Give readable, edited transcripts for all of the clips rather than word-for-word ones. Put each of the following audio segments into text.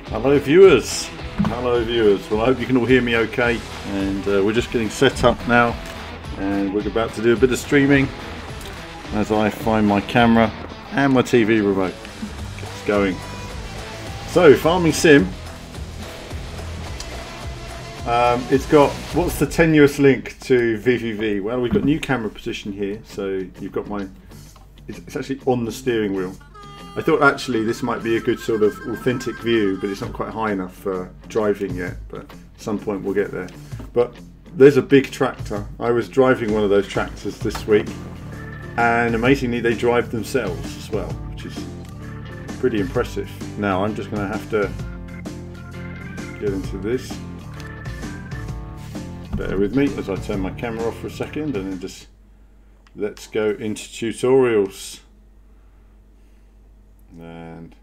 Hello viewers, hello viewers. Well, I hope you can all hear me okay, and we're just getting set up now and we're about to do a bit of streaming as I find my camera and my TV remote. It's going. So, Farming Sim, it's got, what's the tenuous link to VVV? Well, we've got new camera position here, so you've got my, it's actually on the steering wheel. I thought actually this might be a good sort of authentic view, but it's not quite high enough for driving yet, but at some point we'll get there. But there's a big tractor. I was driving one of those tractors this week, and amazingly they drive themselves as well, which is pretty impressive. Now I'm just going to have to get into this. Bear with me as I turn my camera off for a second, and then just let's go into tutorials. And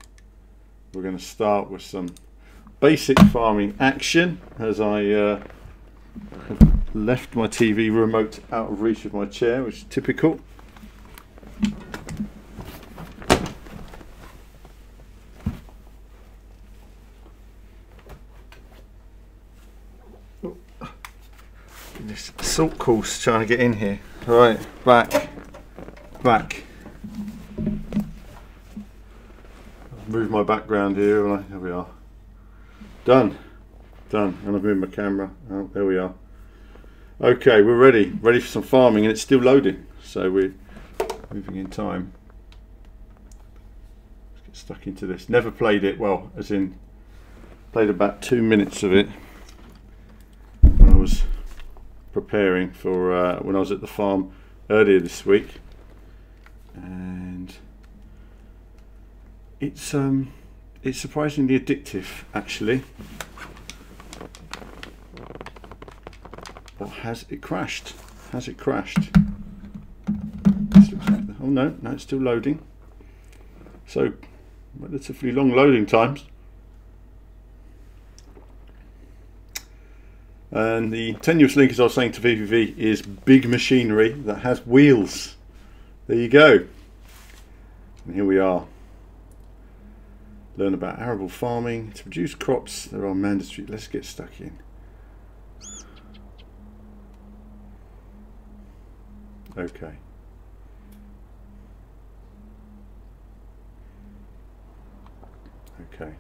we're going to start with some basic farming action as I have left my TV remote out of reach of my chair, which is typical. Oh. This assault course trying to get in here. Right, back. Move my background here, and there we are. Done, and I've moved my camera. Oh, there we are. Okay, we're ready for some farming, and it's still loading, so we're moving in time. Let's get stuck into this. Never played it, well, as in played about 2 minutes of it when I was preparing for when I was at the farm earlier this week, and it's surprisingly addictive, actually. Or has it crashed? Has it crashed? Oh no, it's still loading. So relatively long loading times. And the tenuous link, as I was saying, to VVV is big machinery that has wheels. There you go. And here we are. Learn about arable farming. To produce crops that are mandatory. Let's get stuck in. Okay. Okay.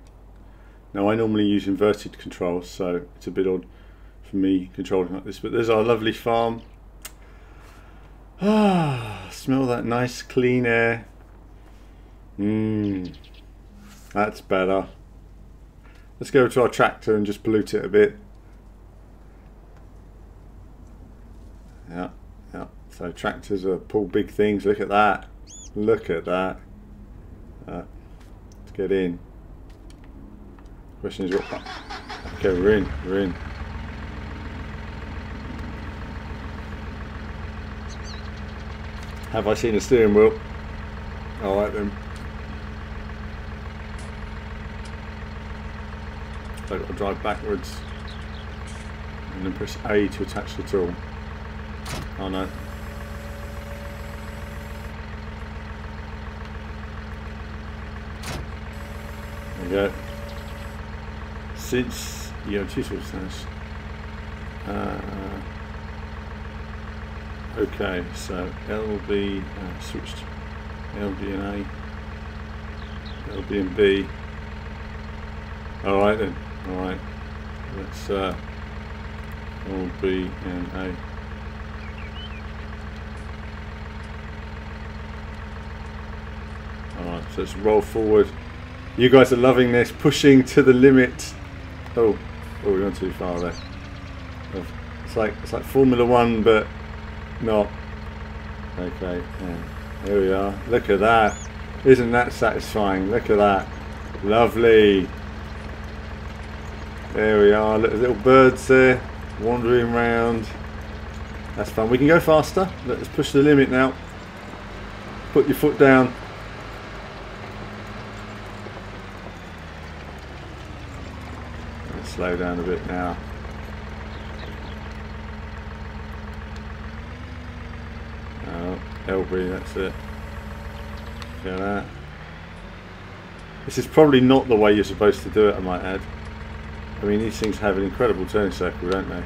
Now I normally use inverted controls, so it's a bit odd for me controlling like this, but there's our lovely farm. Ah, smell that nice clean air. That's better. Let's go to our tractor and just pollute it a bit. Yeah. So tractors pull big things. Look at that. Look at that. Let's get in. Question is what? Okay, we're in. Have I seen a steering wheel? All right then. So I've got to drive backwards and then press A to attach the tool. Oh no. There we go. Since you have two tools, okay, so LB switched LB and A, LB and B. Alright then. Alright, let's all B and A. Alright, so let's roll forward. You guys are loving this, pushing to the limit. Oh, we went too far there. It's like Formula One, but not. Okay, yeah. Here we are. Look at that. Isn't that satisfying? Look at that. Lovely. There we are, little birds there wandering around. That's fun. We can go faster. Let's push the limit now. Put your foot down. Let's slow down a bit now. Oh, LB, that's it. Get that. This is probably not the way you're supposed to do it, I might add. I mean, these things have an incredible turning circle, don't they?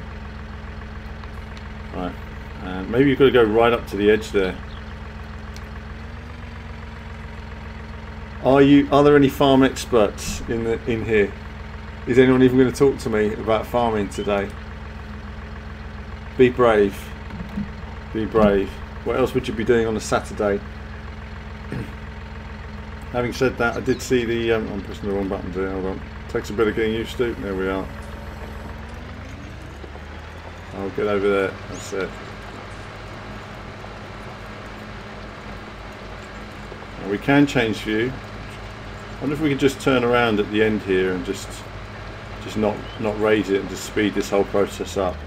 Right, and maybe you've got to go right up to the edge there. Are there any farm experts in here? Is anyone even going to talk to me about farming today? Be brave. Be brave. What else would you be doing on a Saturday? Having said that, I did see the... I'm pressing the wrong button there, hold on. Takes a bit of getting used to. There we are. I'll get over there. That's it. Now we can change view. I wonder if we can just turn around at the end here and just not raise it and just speed this whole process up.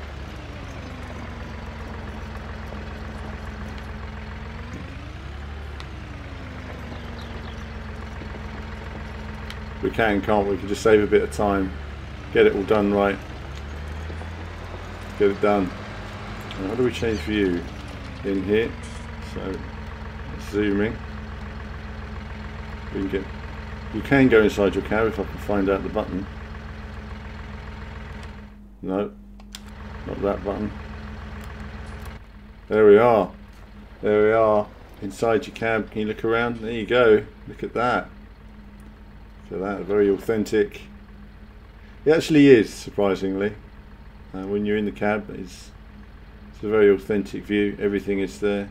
We can, can't we? We can just save a bit of time, get it all done right, get it done. Now, how do we change view in here? So zooming. You can go inside your cab if I can find out the button. No, not that button. There we are. There we are. Inside your cab. Can you look around? There you go. Look at that. So that, very authentic. It actually is, surprisingly. When you're in the cab, it's a very authentic view. Everything is there.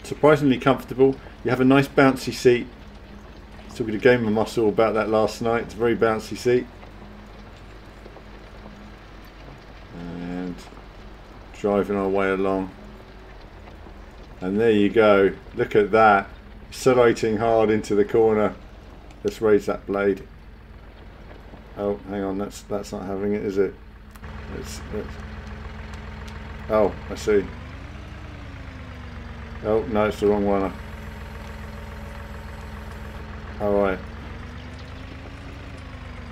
Surprisingly comfortable. You have a nice bouncy seat. I was talking to Gamer Muscle about that last night. It's a very bouncy seat. And driving our way along. And there you go. Look at that. Accelerating hard into the corner. Let's raise that blade. Oh, hang on, that's not having it, is it? Let's, oh, I see. Oh, no, it's the wrong one. Alright.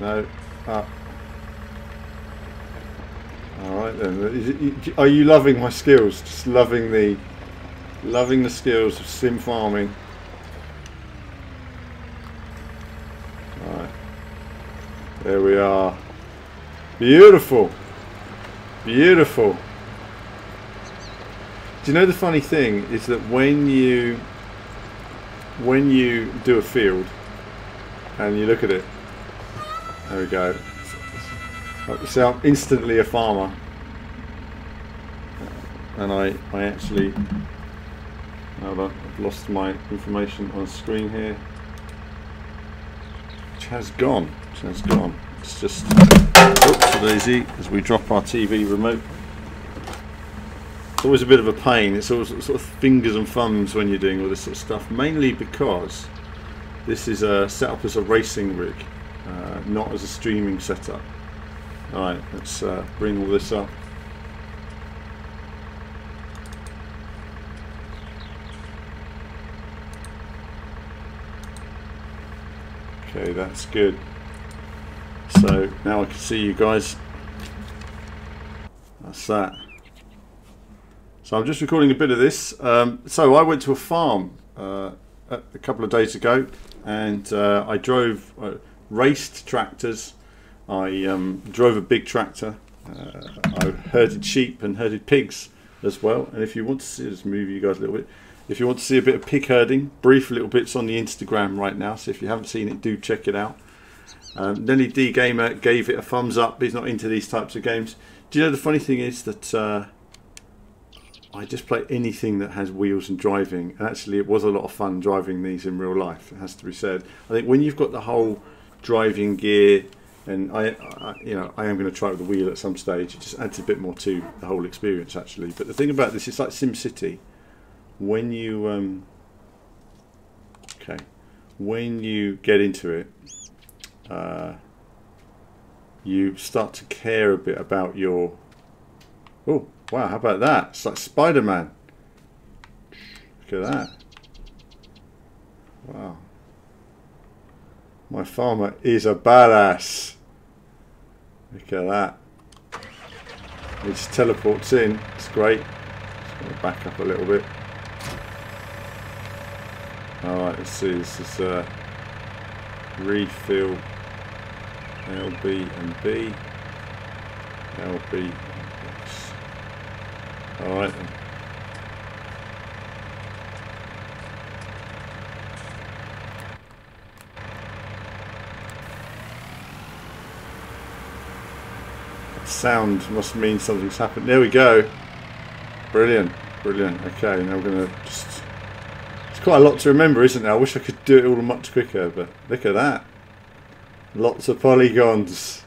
No, up. Alright then. Are you loving my skills? Just loving the skills of sim farming. There we are. Beautiful. Beautiful. Do you know the funny thing is that when you do a field and you look at it, there we go. So I'm instantly a farmer. And I actually, hold on, I've lost my information on the screen here. Which has gone. It's gone. It's just oops a daisy as we drop our TV remote. It's always a bit of a pain. It's always sort of fingers and thumbs when you're doing all this sort of stuff. Mainly because this is set up as a racing rig, not as a streaming setup. Alright, let's bring all this up. Okay, that's good. So now I can see you guys. That's that. So I'm just recording a bit of this. So I went to a farm a couple of days ago, and I drove raced tractors. I drove a big tractor. I herded sheep and herded pigs as well. And if you want to see, just move you guys a little bit. If you want to see a bit of pig herding, brief little bits on the Instagram right now. So if you haven't seen it, do check it out. Nelly D Gamer gave it a thumbs up. He's not into these types of games. Do you know the funny thing is that I just play anything that has wheels and driving, and actually it was a lot of fun driving these in real life, it has to be said. I think when you've got the whole driving gear, and I am going to try it with the wheel at some stage, it just adds a bit more to the whole experience actually. But the thing about this, it's like SimCity. When you when you get into it, you start to care a bit about your... Oh, wow, how about that? It's like Spider-Man. Look at that. Wow. My farmer is a badass. Look at that. He just teleports in. It's great. Just going to back up a little bit. Alright, let's see. This is refill LB and B, LB and X. Alright then. Sound must mean something's happened. There we go. Brilliant, brilliant. Okay, now we're going to just... It's quite a lot to remember, isn't it? I wish I could do it all much quicker, but look at that. Lots of polygons.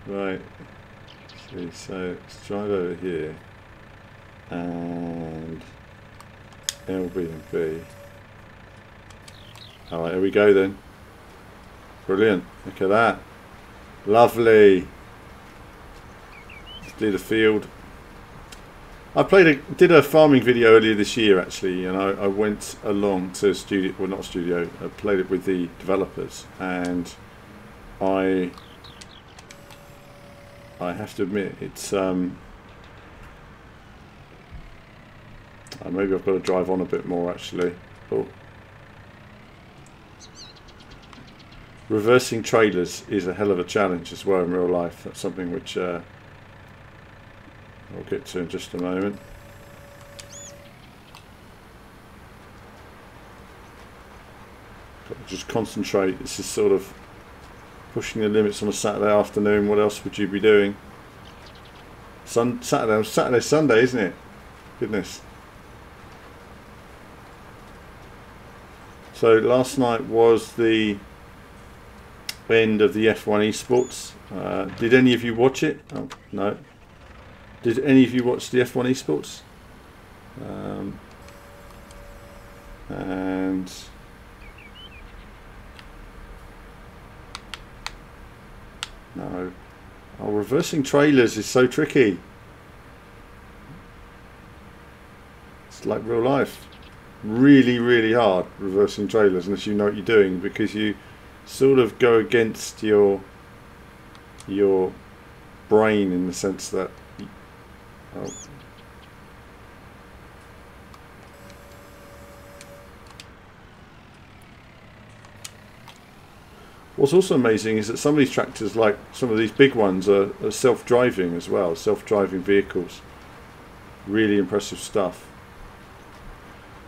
Right. See, so let's drive over here. And LB and B. Alright, here we go then. Brilliant. Look at that. Lovely. Do the field. I did a farming video earlier this year actually, and I went along to studio, well not studio, I played it with the developers, and I have to admit it's maybe I've got to drive on a bit more actually. Oh. Reversing trailers is a hell of a challenge as well in real life. That's something which I'll get to in just a moment. Got to just concentrate. This is sort of pushing the limits on a Saturday afternoon. What else would you be doing? Saturday, Sunday, isn't it? Goodness. So last night was the end of the F1 esports. Did any of you watch it? Oh, no. Did any of you watch the F1 esports? And no. Oh, reversing trailers is so tricky. It's like real life. Really, really hard reversing trailers unless you know what you're doing, because you sort of go against your brain in the sense that What's also amazing is that some of these tractors, like some of these big ones, are self-driving as well, self-driving vehicles. Really impressive stuff.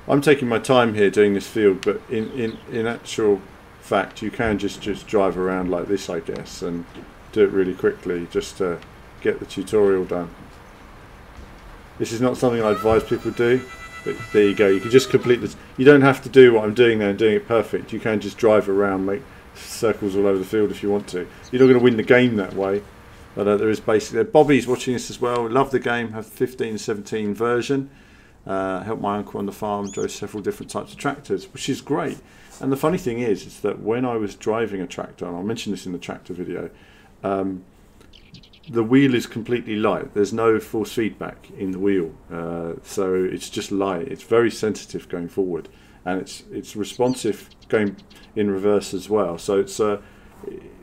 I'm taking my time here doing this field, but in actual fact you can just drive around like this, I guess, and do it really quickly just to get the tutorial done. This is not something I advise people do, but there you go. You can just complete this. You don't have to do what I'm doing there and doing it perfect. You can just drive around, make circles all over the field if you want to. You're not going to win the game that way, but there is basically... Bobby's watching this as well. Love the game. Have the 15-17 version. Helped my uncle on the farm, drove several different types of tractors, which is great. And the funny thing is that when I was driving a tractor, and I'll mention this in the tractor video, the wheel is completely light. There's no force feedback in the wheel, so it's just light. It's very sensitive going forward, and it's responsive going in reverse as well. So it's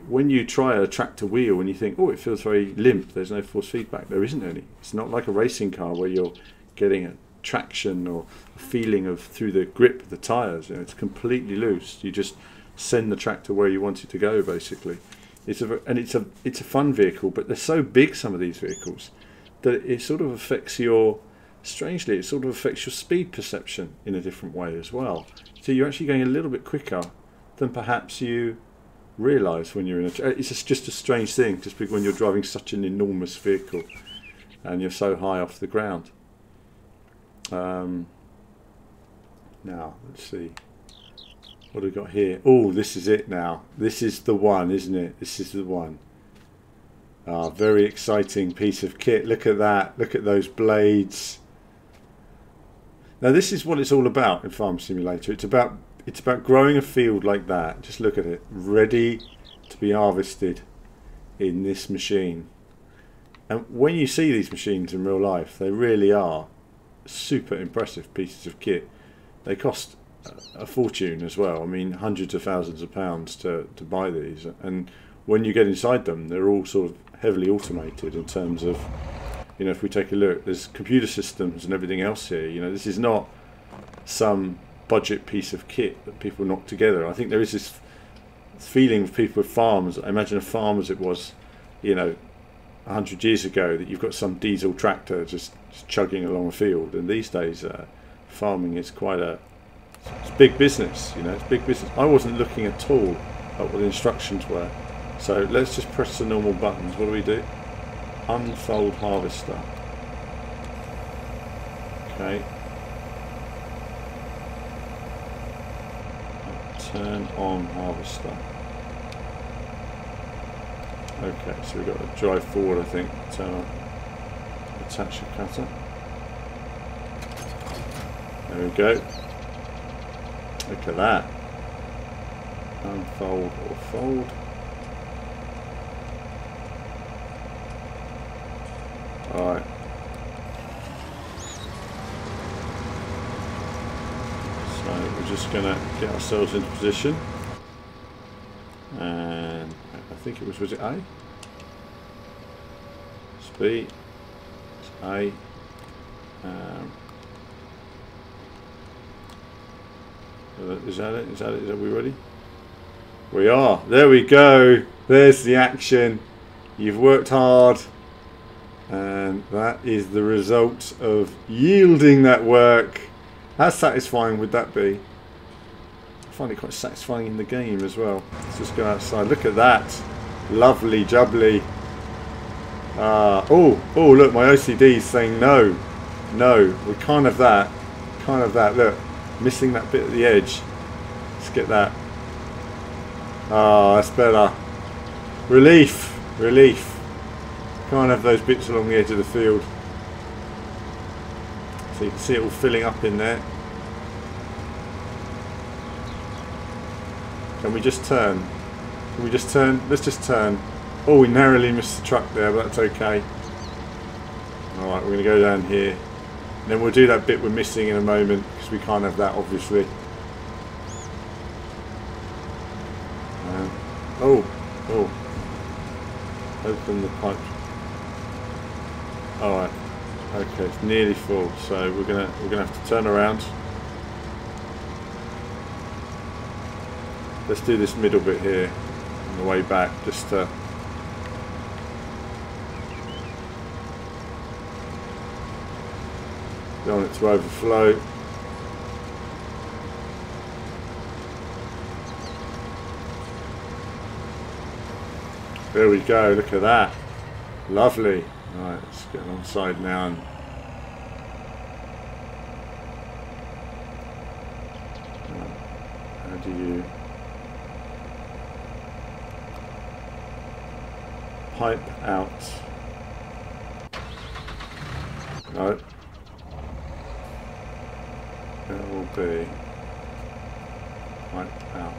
when you try a tractor wheel and you think, oh, it feels very limp, there's no force feedback. There isn't any. It's not like a racing car where you're getting a traction or a feeling of through the grip of the tires. You know, it's completely loose. You just send the tractor where you want it to go, basically. It's a fun vehicle, but they're so big, some of these vehicles, that it sort of affects your, strangely, it sort of affects your speed perception in a different way as well. So you're actually going a little bit quicker than perhaps you realise when you're in a... It's just a strange thing, just when you're driving such an enormous vehicle and you're so high off the ground. Now, let's see. What have we got here? Oh, this is it now. This is the one, isn't it? This is the one. Ah, very exciting piece of kit. Look at that. Look at those blades. Now, this is what it's all about in Farm Simulator. It's about growing a field like that. Just look at it. Ready to be harvested in this machine. And when you see these machines in real life, they really are super impressive pieces of kit. They cost a fortune as well. I mean, hundreds of thousands of pounds to buy these, and when you get inside them, they're all sort of heavily automated in terms of, you know, if we take a look, there's computer systems and everything else here. You know, this is not some budget piece of kit that people knock together. I think there is this feeling of people with farms. I imagine a farm as it was, you know, 100 years ago, that you've got some diesel tractor just chugging along a field. And these days, farming is quite it's big business, you know, it's big business. I wasn't looking at all at what the instructions were. So let's just press the normal buttons. What do we do? Unfold harvester. Okay. Turn on harvester. Okay, so we've got to drive forward, I think. Turn on. Attach the cutter. There we go. Look at that. Unfold or fold. Alright. So we're just going to get ourselves into position. And I think it was it A? It's B. It's A. Is that it? Is that it? Are we ready? We are. There we go. There's the action. You've worked hard. And that is the result of yielding that work. How satisfying would that be? I find it quite satisfying in the game as well. Let's just go outside. Look at that. Lovely jubbly. Oh, look, my OCD is saying no. No, we can't have that. Can't have that. Look, missing that bit at the edge. Let's get that. That's better. Relief. Relief. Can't have those bits along the edge of the field. So you can see it all filling up in there. Can we just turn? Can we just turn? Let's just turn. Oh, we narrowly missed the truck there, but that's okay. Alright, we're going to go down here. And then we'll do that bit we're missing in a moment, because we can't have that, obviously. Oh. Open the pipe. Alright. Okay, it's nearly full, so we're gonna have to turn around. Let's do this middle bit here on the way back, just to don't want it to overflow. There we go, look at that. Lovely. Alright, let's get alongside now and how do you pipe out? No. It will be pipe out.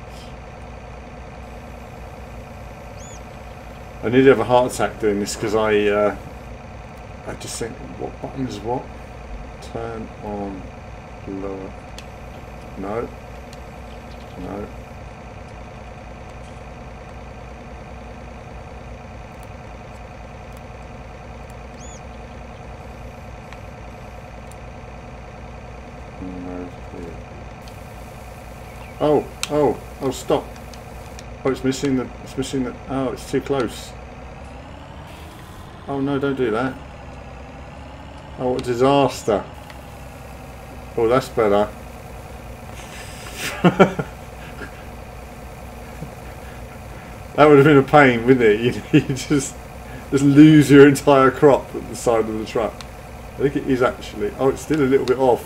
I nearly have a heart attack doing this because I just think, what button is what? Turn on lower. No. No. Oh, stop. Oh, it's missing the, oh, it's too close. Oh no, don't do that. Oh, what a disaster. Oh, that's better. That would have been a pain, wouldn't it? You just lose your entire crop at the side of the truck. I think it is actually. Oh, it's still a little bit off.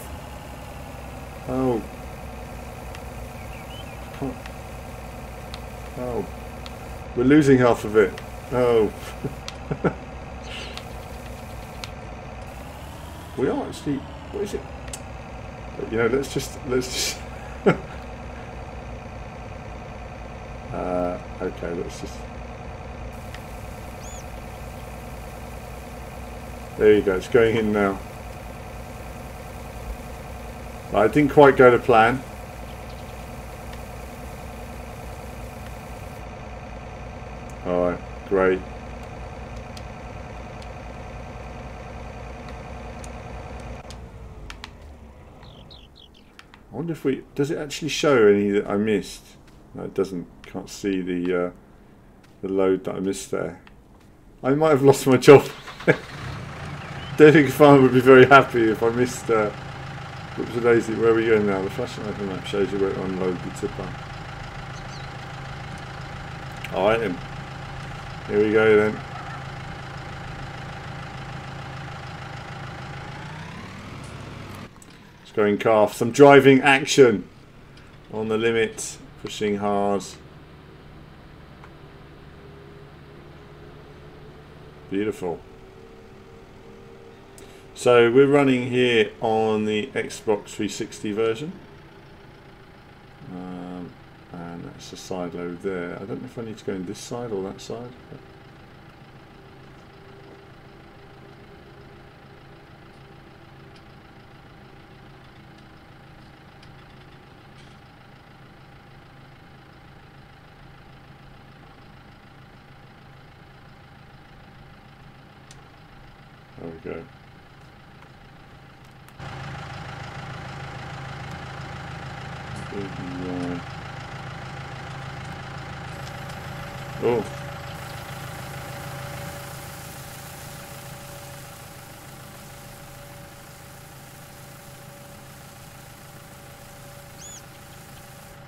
Oh. Oh. We're losing half of it. Oh. We are actually. What is it? You know, let's just. Okay, let's just. There you go. It's going in now. I didn't quite go to plan. All right, great. I wonder if does it actually show any that I missed? No, it doesn't. can't see the load that I missed there. I might have lost my job. Don't think a farmer would be very happy if I missed. Whoops, daisy. Where are we going now? The flashing light map shows you where to unload the tipper. Alright then. Here we go then. Let's go in calf. Some driving action on the limit, pushing hard. Beautiful. So we're running here on the Xbox 360 version, and that's the side load there. I don't know if I need to go in this side or that side. There we go. Oh.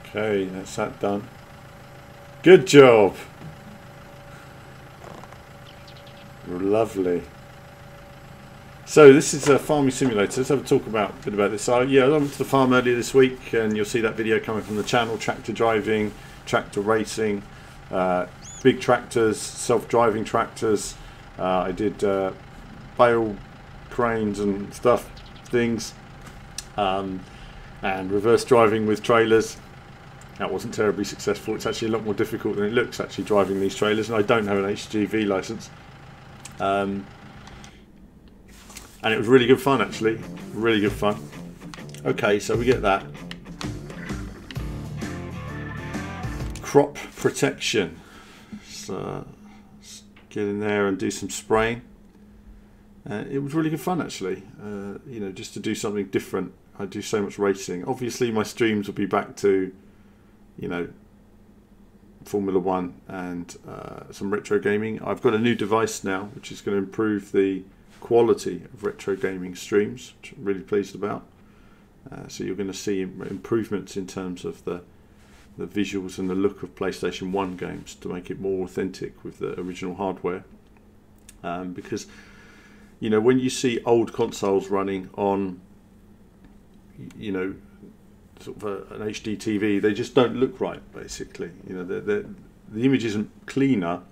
Okay, that's that done. Good job. Lovely. So this is a farming simulator. Let's have a talk a bit about this. Yeah, I went to the farm earlier this week, and you'll see that video coming from the channel. Tractor driving, tractor racing, big tractors, self-driving tractors. I did bale cranes and things, and reverse driving with trailers. That wasn't terribly successful. It's actually a lot more difficult than it looks, actually, driving these trailers, and I don't have an HGV license. And it was really good fun, actually. Really good fun. Okay, so we get that. Crop protection. So let's get in there and do some spraying. It was really good fun, actually. You know, just to do something different. I do so much racing. Obviously, my streams will be back to, you know, Formula 1 and some retro gaming. I've got a new device now, which is going to improve the quality of retro gaming streams, which I'm really pleased about. So you're going to see improvements in terms of the visuals and the look of PlayStation 1 games to make it more authentic with the original hardware. Because, you know, when you see old consoles running on, you know, sort of an HD TV, they just don't look right, basically. You know, the image isn't cleaner.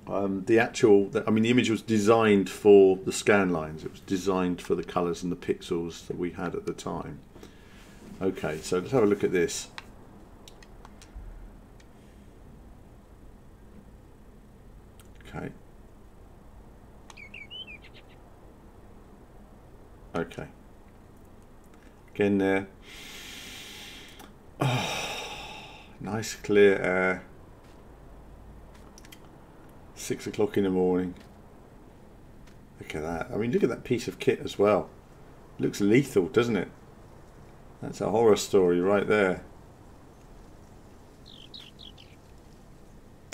The image was designed for the scan lines. It was designed for the colours and the pixels that we had at the time. Okay, so let's have a look at this. Okay. Okay. Again there. Oh, nice clear air. 6 o'clock in the morning. Look at that. I mean, look at that piece of kit as well. It looks lethal, doesn't it? That's a horror story right there.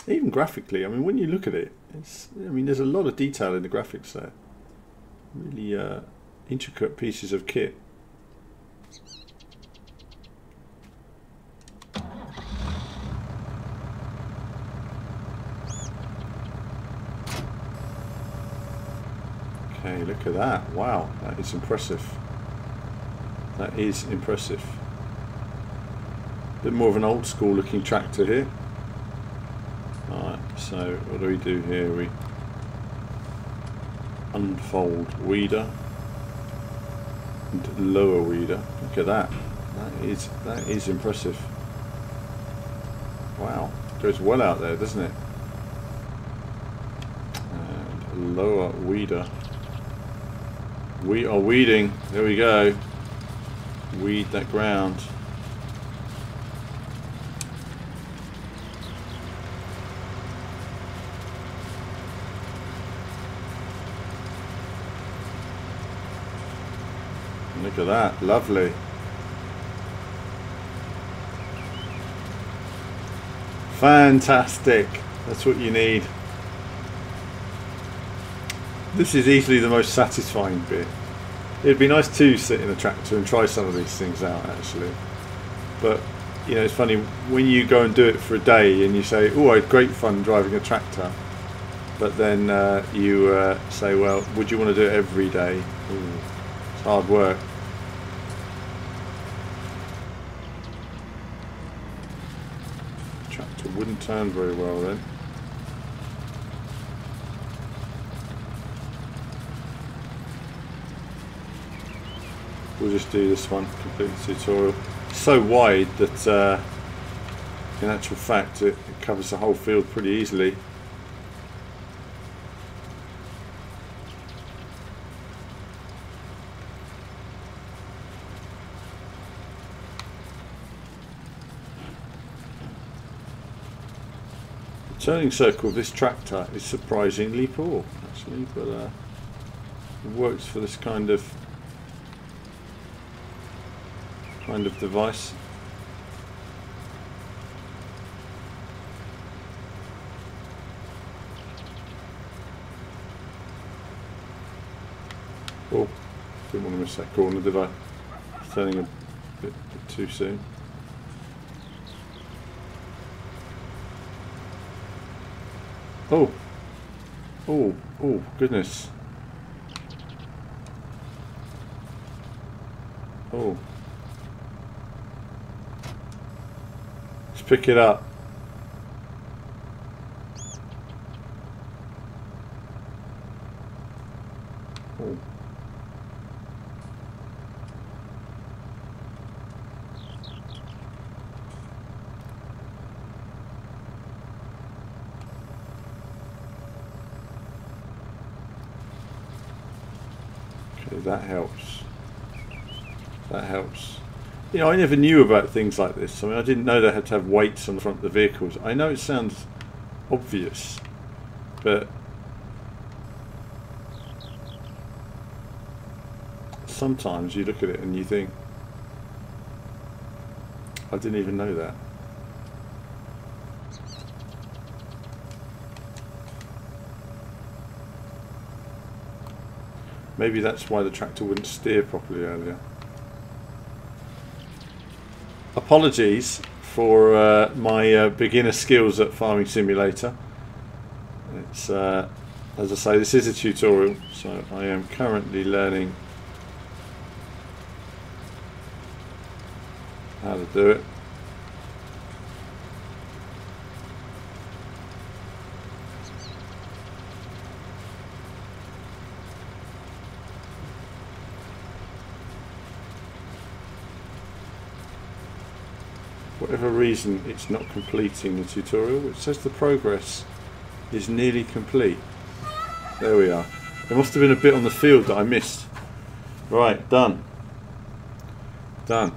Even graphically, I mean, when you look at it, there's a lot of detail in the graphics there. Really intricate pieces of kit. Okay, look at that. Wow, that is impressive. That is impressive. A bit more of an old school looking tractor here. Alright, so what do we do here? We unfold weeder and lower weeder. Look at that. That is impressive. Wow, goes well out there, doesn't it? And lower weeder. We are weeding. There we go. Weed that ground. Look at that. Lovely. Fantastic. That's what you need. This is easily the most satisfying bit. It'd be nice to sit in a tractor and try some of these things out actually. But you know, it's funny when you go and do it for a day and you say, oh, I had great fun driving a tractor. But then you say, well, would you want to do it every day? Ooh, it's hard work. Tractor wouldn't turn very well then. We'll just do this one, complete the tutorial. It's so wide that in actual fact it covers the whole field pretty easily. The turning circle of this tractor is surprisingly poor actually, but it works for this kind of device. Oh, didn't want to miss that corner, did I? Turning a bit too soon. Oh, oh, oh, goodness. Oh. Pick it up. Oh. Okay, that helps. That helps. You know, I never knew about things like this. I mean, I didn't know they had to have weights on the front of the vehicles. I know it sounds obvious, but sometimes you look at it and you think, I didn't even know that. Maybe that's why the tractor wouldn't steer properly earlier. Apologies for my beginner skills at Farming Simulator. It's as I say, this is a tutorial, so I am currently learning how to do it. Whatever reason it's not completing the tutorial, it says the progress is nearly complete. There we are. There must have been a bit on the field that I missed. Right, done. Done.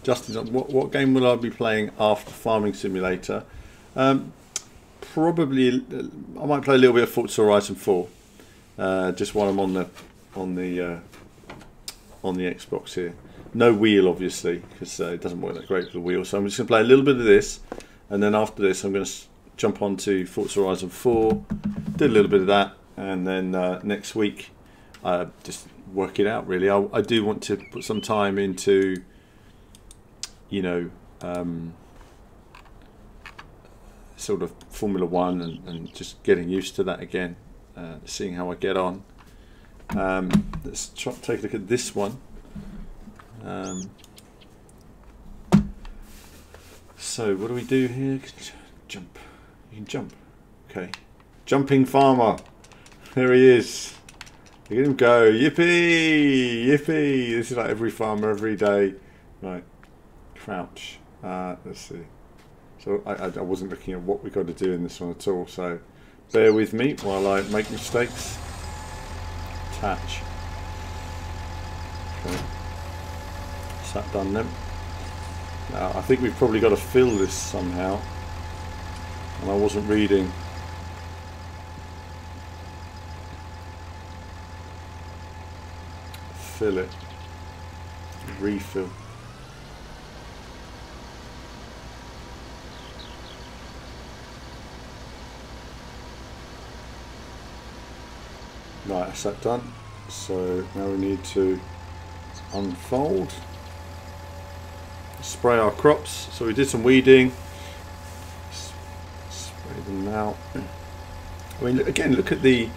Justin, what game will I be playing after Farming Simulator? Probably I might play a little bit of Forza Horizon 4. Just while I'm on the Xbox here. No wheel, obviously, because it doesn't work that great with the wheel. So I'm just going to play a little bit of this, and then after this, I'm going to jump on to Forza Horizon 4, do a little bit of that, and then next week, just work it out. Really, I do want to put some time into, you know, sort of Formula One and just getting used to that again. Seeing how I get on. Let's take a look at this one. So what do we do here? Jump. You can jump. Okay. Jumping farmer. There he is. Look at him go. Yippee! Yippee! This is like every farmer every day. Right. Crouch. Let's see. So I wasn't looking at what we got to do in this one at all. So bear with me while I make mistakes. Attach. Okay. Is that done then? Now I think we've probably got to fill this somehow. And I wasn't reading. Fill it. refill. Right, that's that done. So now we need to unfold, spray our crops. So we did some weeding, spray them out. I mean, again, look at the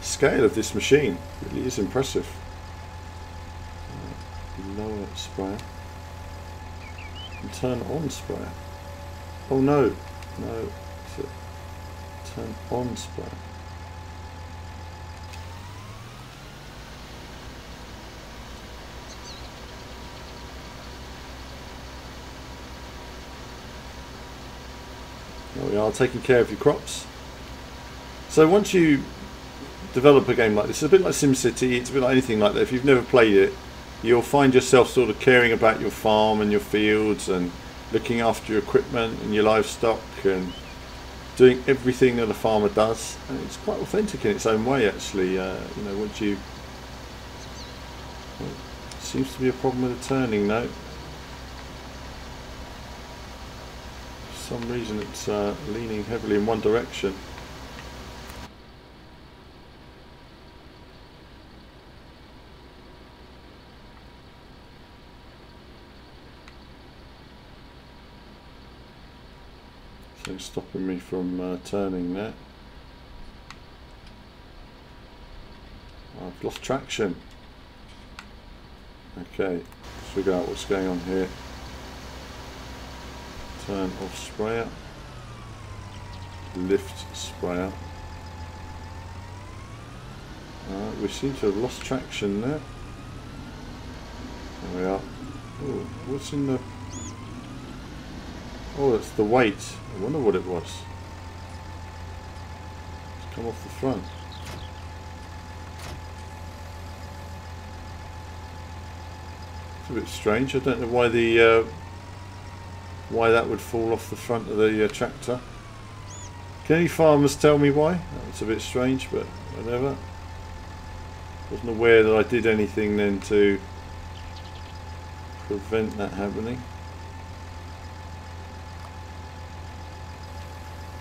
scale of this machine. It really is impressive. Lower sprayer and turn on sprayer. Oh no, no, turn on sprayer. There we are, taking care of your crops. So once you develop a game like this, it's a bit like SimCity, it's a bit like anything like that. If you've never played it, you'll find yourself sort of caring about your farm and your fields and looking after your equipment and your livestock and doing everything that a farmer does. And it's quite authentic in its own way, actually. You know, once you... Well, seems to be a problem with the turning now. For some reason it's leaning heavily in one direction. So it's stopping me from turning there. I've lost traction. Okay, let's figure out what's going on here. Turn off sprayer, lift sprayer. We seem to have lost traction there. There we are. Oh, what's in the... Oh, that's the weight. I wonder what it was. It's come off the front. It's a bit strange. I don't know why the why that would fall off the front of the tractor. Can any farmers tell me why? That's a bit strange, but whatever. Wasn't aware that I did anything then to prevent that happening.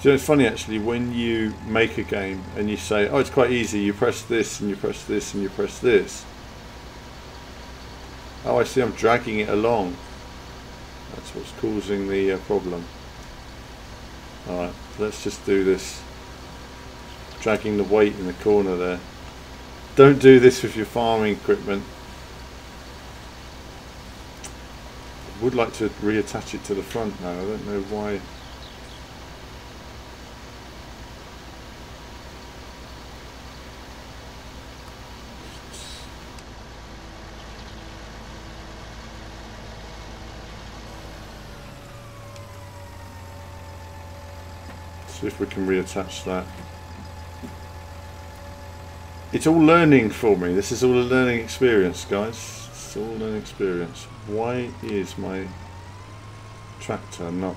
So it's funny actually, when you make a game and you say, oh, it's quite easy, you press this and you press this and you press this. Oh, I see, I'm dragging it along. That's what's causing the problem. Alright, let's just do this. Dragging the weight in the corner there. Don't do this with your farming equipment. I would like to reattach it to the front now, I don't know why. See if we can reattach that. It's all learning for me. This is all a learning experience, guys. It's all a learning experience. Why is my tractor not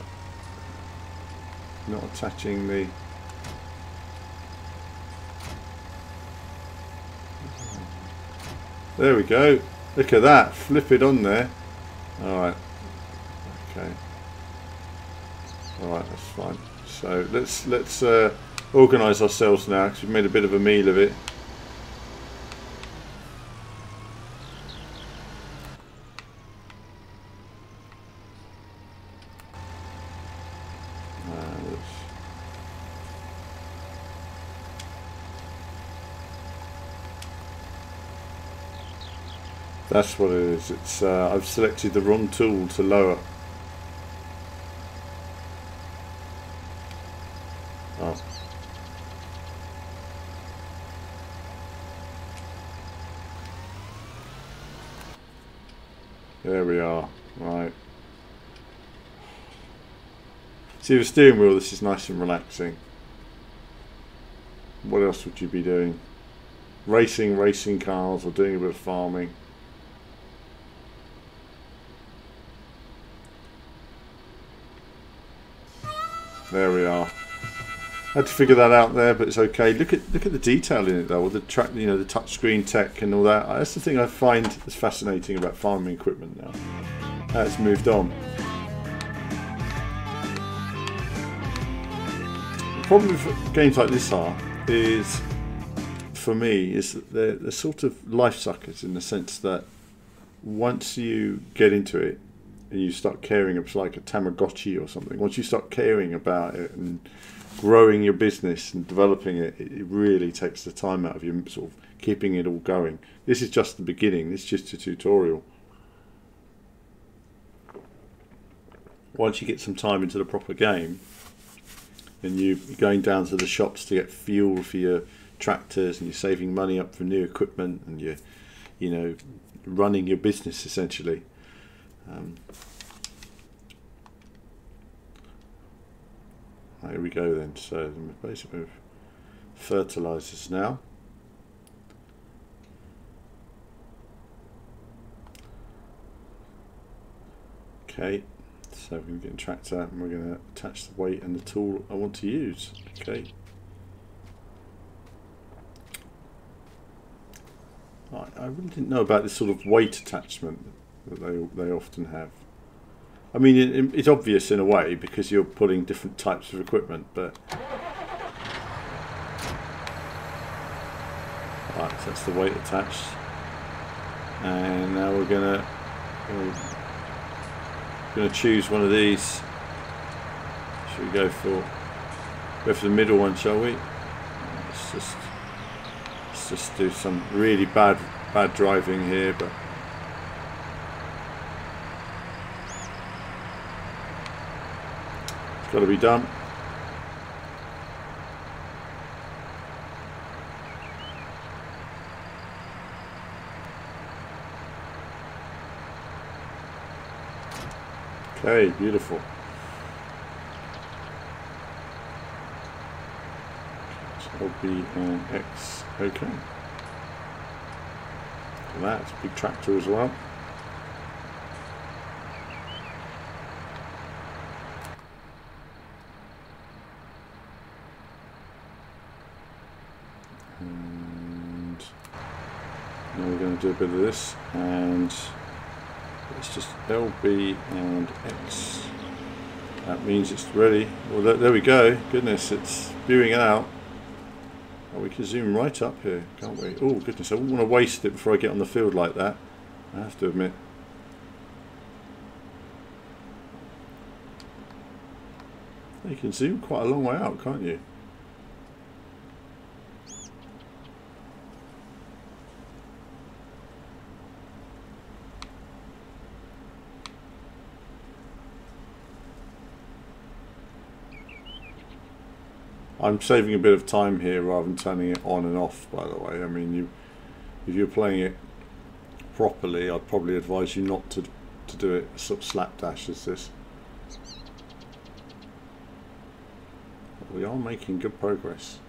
attaching the... There we go. Look at that. Flip it on there. Alright. Okay. Alright, that's fine. So let's organise ourselves now, because we've made a bit of a meal of it. That's what it is. It's I've selected the wrong tool to lower. Oh. There we are. Right. See, with a steering wheel, this is nice and relaxing. What else would you be doing? Racing cars, or doing a bit of farming. There we are. Had to figure that out there, but it's okay. Look at the detail in it though, with the track, you know, the touchscreen tech and all that. That's the thing I find is fascinating about farming equipment now. How it's moved on. The problem with games like this is, for me, is that they're sort of life suckers in the sense that once you get into it and you start caring, it's like a Tamagotchi or something. Once you start caring about it and growing your business and developing it, it really takes the time out of you, sort of keeping it all going. This is just the beginning. This is just a tutorial. Once you get some time into the proper game and you're going down to the shops to get fuel for your tractors and you're saving money up for new equipment and you're, you know, running your business essentially. Here we go then. So basically fertilizers now. Okay, so we're going to get a tractor and we're going to attach the weight and the tool I want to use. Okay. I really didn't know about this sort of weight attachment that they often have. I mean, it's obvious in a way because you're putting different types of equipment, but right, so that's the weight attached, and now we're gonna choose one of these. Should we go for the middle one, shall we? Let's just do some really bad driving here, but it's got to be done. Okay, beautiful. LB and X, okay. And that's a big tractor as well. And now we're going to do a bit of this, and it's just LB and X. That means it's ready. Well, there we go. Goodness, it's spewing out. Oh, we can zoom right up here, can't we? Oh goodness, I wouldn't want to waste it before I get on the field like that, I have to admit. You can zoom quite a long way out, can't you? I'm saving a bit of time here rather than turning it on and off, by the way. I mean, if you're playing it properly, I'd probably advise you not to do it sort of slapdash as this. But we are making good progress.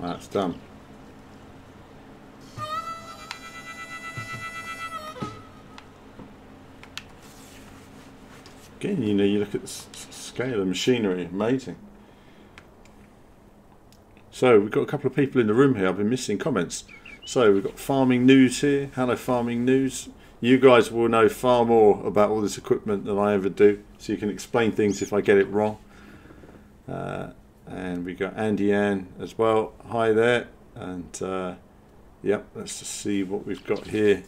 That's done. Again, you know, you look at the scale of machinery, amazing. So we've got a couple of people in the room here. I've been missing comments. So we've got farming news here. Hello, farming news. You guys will know far more about all this equipment than I ever do, so you can explain things if I get it wrong. And we got Andy Ann as well. Hi there. And yep, let's just see what we've got here.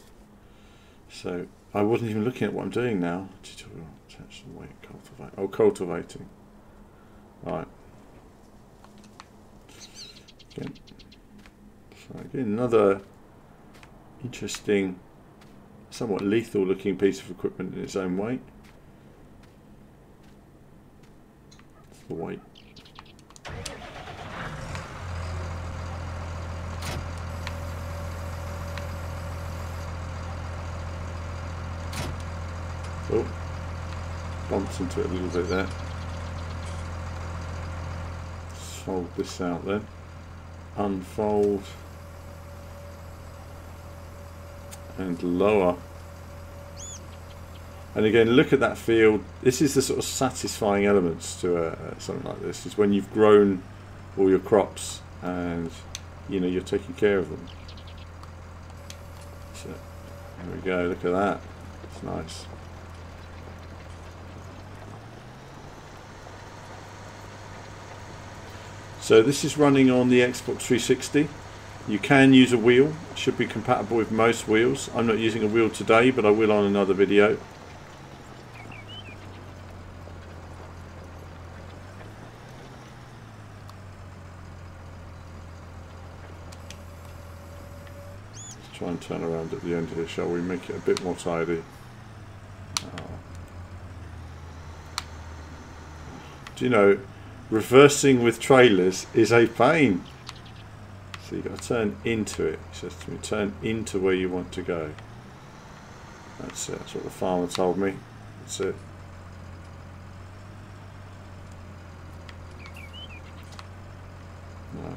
So I wasn't even looking at what I'm doing now. Tutorial, attach the weight, cultivate. Oh, cultivating. Right. So again, another interesting, somewhat lethal looking piece of equipment in its own way. It's the weight. Oh, bumps into it a little bit there. Let's fold this out then. Unfold. and lower. And again, look at that field. This is the sort of satisfying elements to something like this, is when you've grown all your crops and you know you're taking care of them. So there we go, look at that. It's nice. So this is running on the Xbox 360. You can use a wheel, it should be compatible with most wheels. I'm not using a wheel today, but I will on another video. Let's try and turn around at the end here, shall we? Make it a bit more tidy. Do you know, reversing with trailers is a pain. So you've got to turn into it. It says to me, turn into where you want to go. That's it. That's what the farmer told me. That's it. No.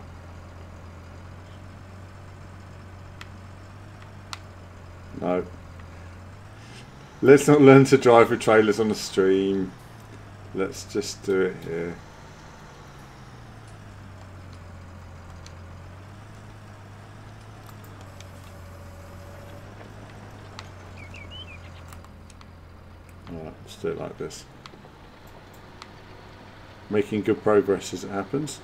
No. Let's not learn to drive with trailers on the stream. Let's just do it here. Alright, let's do it like this. Making good progress as it happens.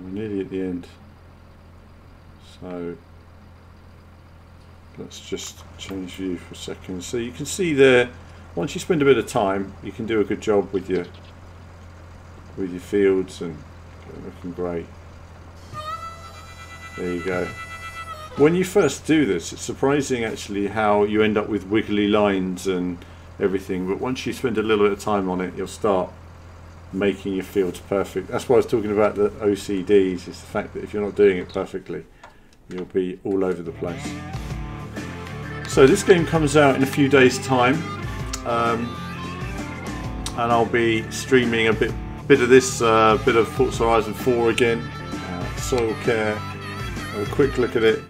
We're nearly at the end. So let's just change view for a second. So you can see there, once you spend a bit of time, you can do a good job with your fields and looking great. There you go. When you first do this, it's surprising actually how you end up with wiggly lines and everything, but once you spend a little bit of time on it, you'll start making your fields perfect. That's why I was talking about the OCDs, is the fact that if you're not doing it perfectly, you'll be all over the place. So this game comes out in a few days' time, and I'll be streaming a bit of this, bit of Forza Horizon 4 again, soil care. Have a quick look at it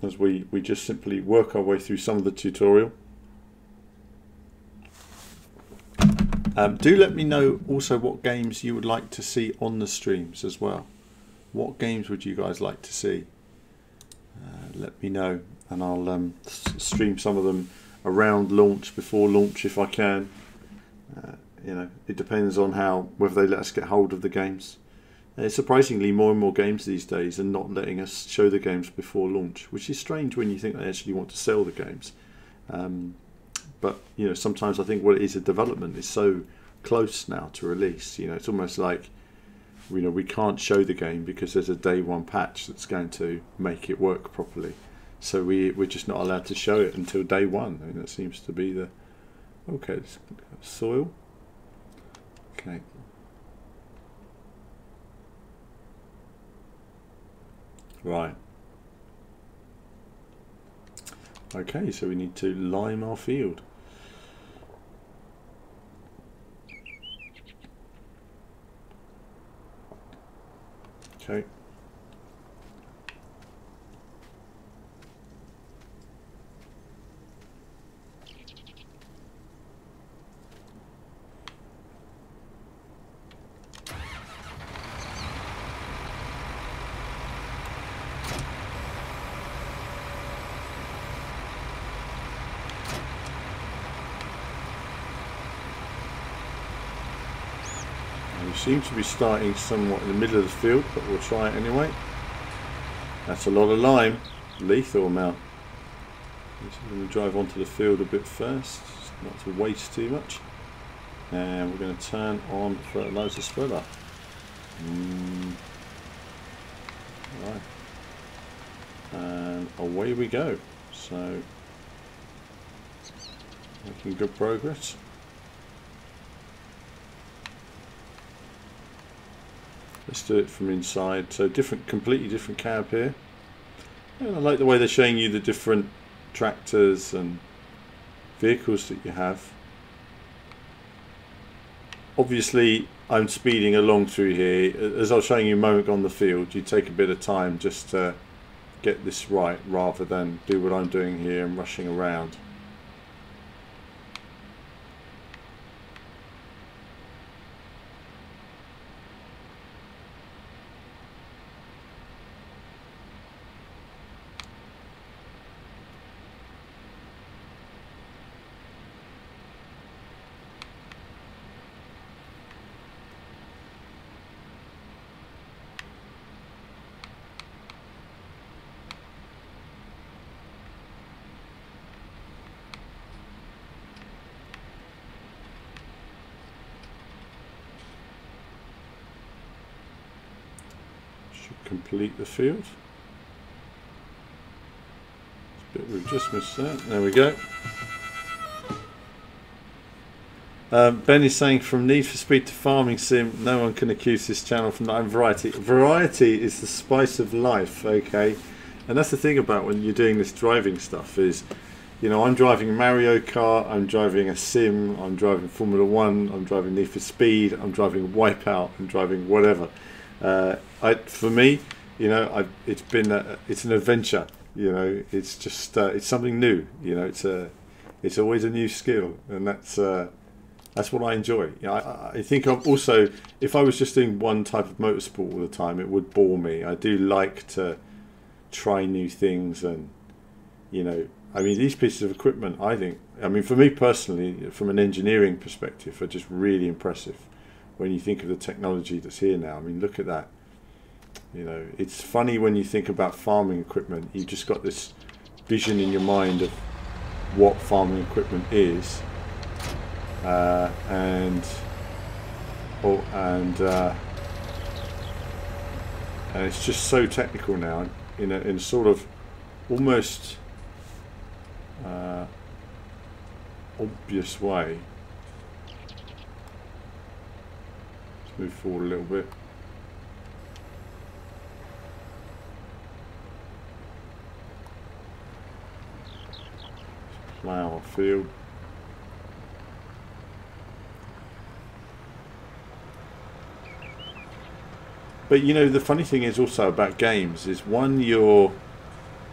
as we just simply work our way through some of the tutorial. Do let me know also what games you would like to see on the streams as well. What games would you guys like to see? Let me know, and I'll stream some of them around launch, before launch if I can. You know, it depends on whether they let us get hold of the games. Surprisingly, more and more games these days are not letting us show the games before launch, which is strange when you think they actually want to sell the games. But you know, sometimes I think what it is, a development is so close now to release. You know, it's almost like, you know, we can't show the game because there's a day one patch that's going to make it work properly. So we're just not allowed to show it until day one. I mean, that seems to be the okay. Soil. Okay. Right. Okay, so we need to lime our field. Okay. We seem to be starting somewhat in the middle of the field, but we'll try it anyway. That's a lot of lime, lethal amount. I'm going to drive onto the field a bit first, not to waste too much. And we're going to turn on fertilizer spreader. Right. And away we go. So, making good progress. Let's do it from inside. So completely different cab here. And I like the way they're showing you the different tractors and vehicles that you have. obviously I'm speeding along through here. As I was showing you a moment ago on the field, you take a bit of time just to get this right rather than do what I'm doing here and rushing around. Complete the field. Bit we've just missed that. There we go. Ben is saying, from Need for Speed to Farming Sim, no one can accuse this channel from not having variety. Variety is the spice of life, okay? And that's the thing about when you're doing this driving stuff is, you know, I'm driving Mario Kart, I'm driving a sim, I'm driving Formula 1, I'm driving Need for Speed, I'm driving Wipeout, I'm driving whatever. For me, you know, it's an adventure. You know, it's just it's something new. You know, it's always a new skill, and that's what I enjoy. You know, I think I'm also, if I was just doing one type of motorsport all the time, it would bore me. I do like to try new things, and you know, I mean, these pieces of equipment, I think, I mean, for me personally, from an engineering perspective, are just really impressive. When you think of the technology that's here now, I mean, look at that. You know, it's funny when you think about farming equipment, you've just got this vision in your mind of what farming equipment is, and it's just so technical now in a sort of almost obvious way. Let's move forward a little bit. Flower field. But you know, the funny thing is also about games is one, your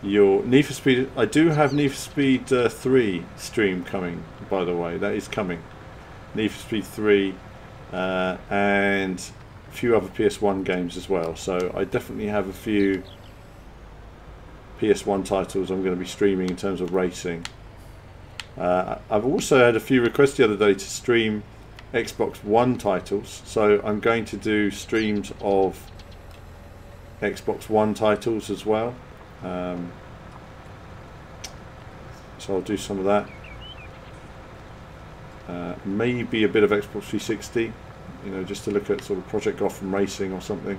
Need for Speed. I do have Need for Speed 3 stream coming, by the way. That is coming. Need for Speed 3 and a few other PS1 games as well. So I definitely have a few PS1 titles I'm going to be streaming in terms of racing. I've also had a few requests the other day to stream Xbox One titles, so I'm going to do streams of Xbox One titles as well. So I'll do some of that. Maybe a bit of Xbox 360, you know, just to look at sort of Project Gotham Racing or something.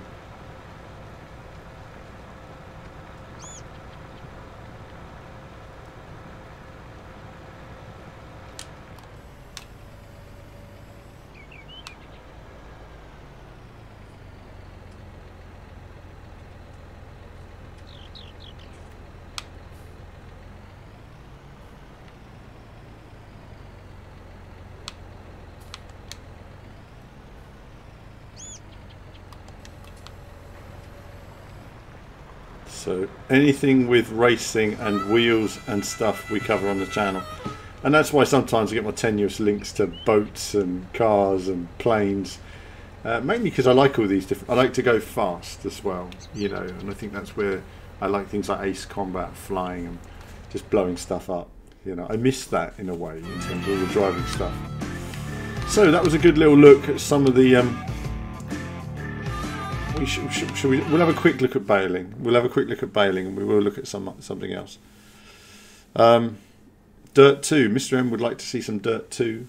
So anything with racing and wheels and stuff we cover on the channel. And that's why sometimes I get my tenuous links to boats and cars and planes. Mainly because I like all these different... I like to go fast as well, you know. And I think that's where I like things like Ace Combat, flying and just blowing stuff up. You know, I miss that in a way in terms of all the driving stuff. So that was a good little look at some of the... we'll have a quick look at Baling. We'll have a quick look at Baling, and we will look at something else. Dirt 2. Mr. M would like to see some Dirt 2.